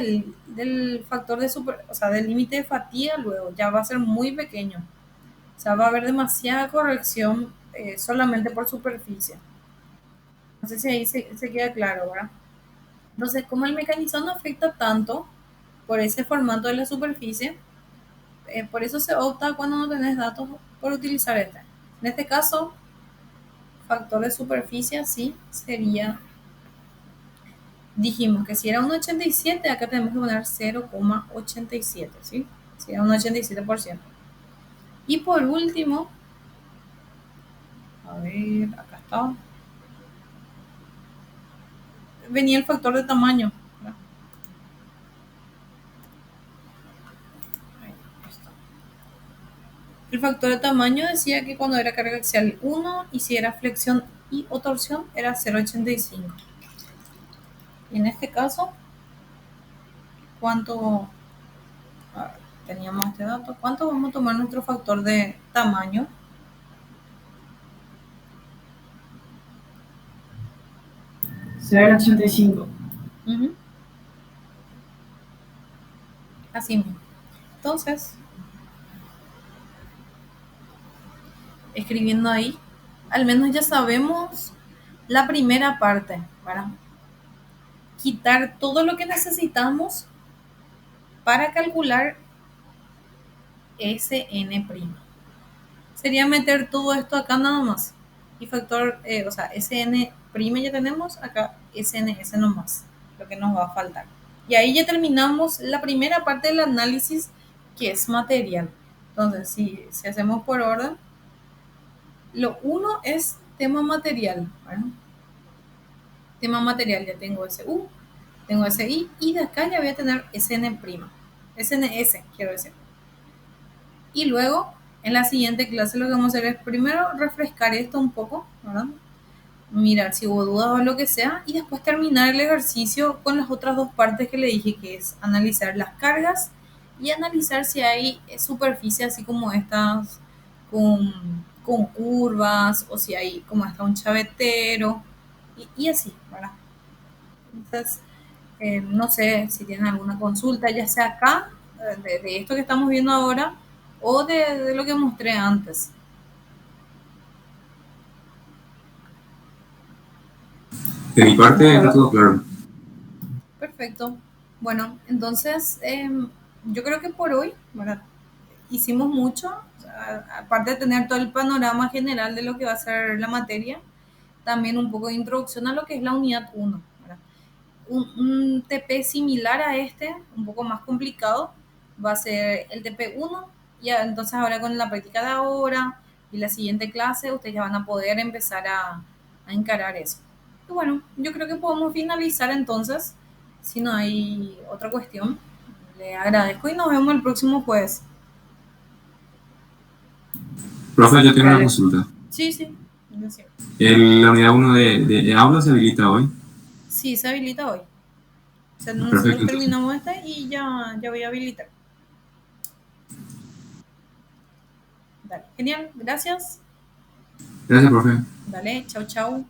del factor de o sea, del límite de fatiga, luego ya va a ser muy pequeño. O sea, va a haber demasiada corrección solamente por superficie. No sé si ahí se queda claro, ¿verdad? Entonces, como el mecanizado no afecta tanto por ese formato de la superficie, por eso se opta cuando no tenés datos por utilizar este. En este caso, factor de superficie sí sería, dijimos que si era un 87, acá tenemos que poner 0,87, ¿sí? Si era un 87%. Y por último, a ver, acá está, venía el factor de tamaño. El factor de tamaño decía que cuando era carga axial 1 y si era flexión o torsión era 0,85. Y en este caso, ¿cuánto? A ver, teníamos este dato. ¿Cuánto vamos a tomar nuestro factor de tamaño? Ser 85. Así mismo. Entonces, escribiendo ahí, al menos ya sabemos la primera parte, para quitar todo lo que necesitamos para calcular Sn'. Sería meter todo esto acá nada más. Y factor, o sea, Sn' ya tenemos, acá Sns nomás, lo que nos va a faltar. Y ahí ya terminamos la primera parte del análisis, que es material. Entonces, si hacemos por orden, lo uno es tema material. ¿Verdad? Tema material, ya tengo SU, tengo SI, y de acá ya voy a tener Sn', SNS, quiero decir. Y luego, en la siguiente clase, lo que vamos a hacer es primero refrescar esto un poco, ¿verdad? Mirar si hubo dudas o lo que sea, y después terminar el ejercicio con las otras dos partes que le dije, que es analizar las cargas y analizar si hay superficies así como estas con curvas, o si hay como hasta un chavetero, y así, ¿verdad? Entonces, no sé si tienen alguna consulta, ya sea acá, de esto que estamos viendo ahora, o de lo que mostré antes. De mi parte está todo claro. Perfecto. Bueno, entonces yo creo que por hoy, ¿verdad? Hicimos mucho, o sea, aparte de tener todo el panorama general de lo que va a ser la materia, también un poco de introducción a lo que es la unidad 1, ¿verdad? Un TP similar a este, un poco más complicado, va a ser el TP1. Ya, entonces ahora con la práctica de ahora y la siguiente clase, ustedes ya van a poder empezar a encarar eso. Y bueno, yo creo que podemos finalizar entonces, si no hay otra cuestión. Le agradezco y nos vemos el próximo jueves. Profe, yo tengo una Vale. consulta. Sí, sí, es cierto. La unidad 1 de aula se habilita hoy. Sí, se habilita hoy. O sea, nosotros Perfecto, entonces. terminamos esta y ya voy a habilitar. Dale, genial, gracias. Gracias, profe. Dale, chau, chau.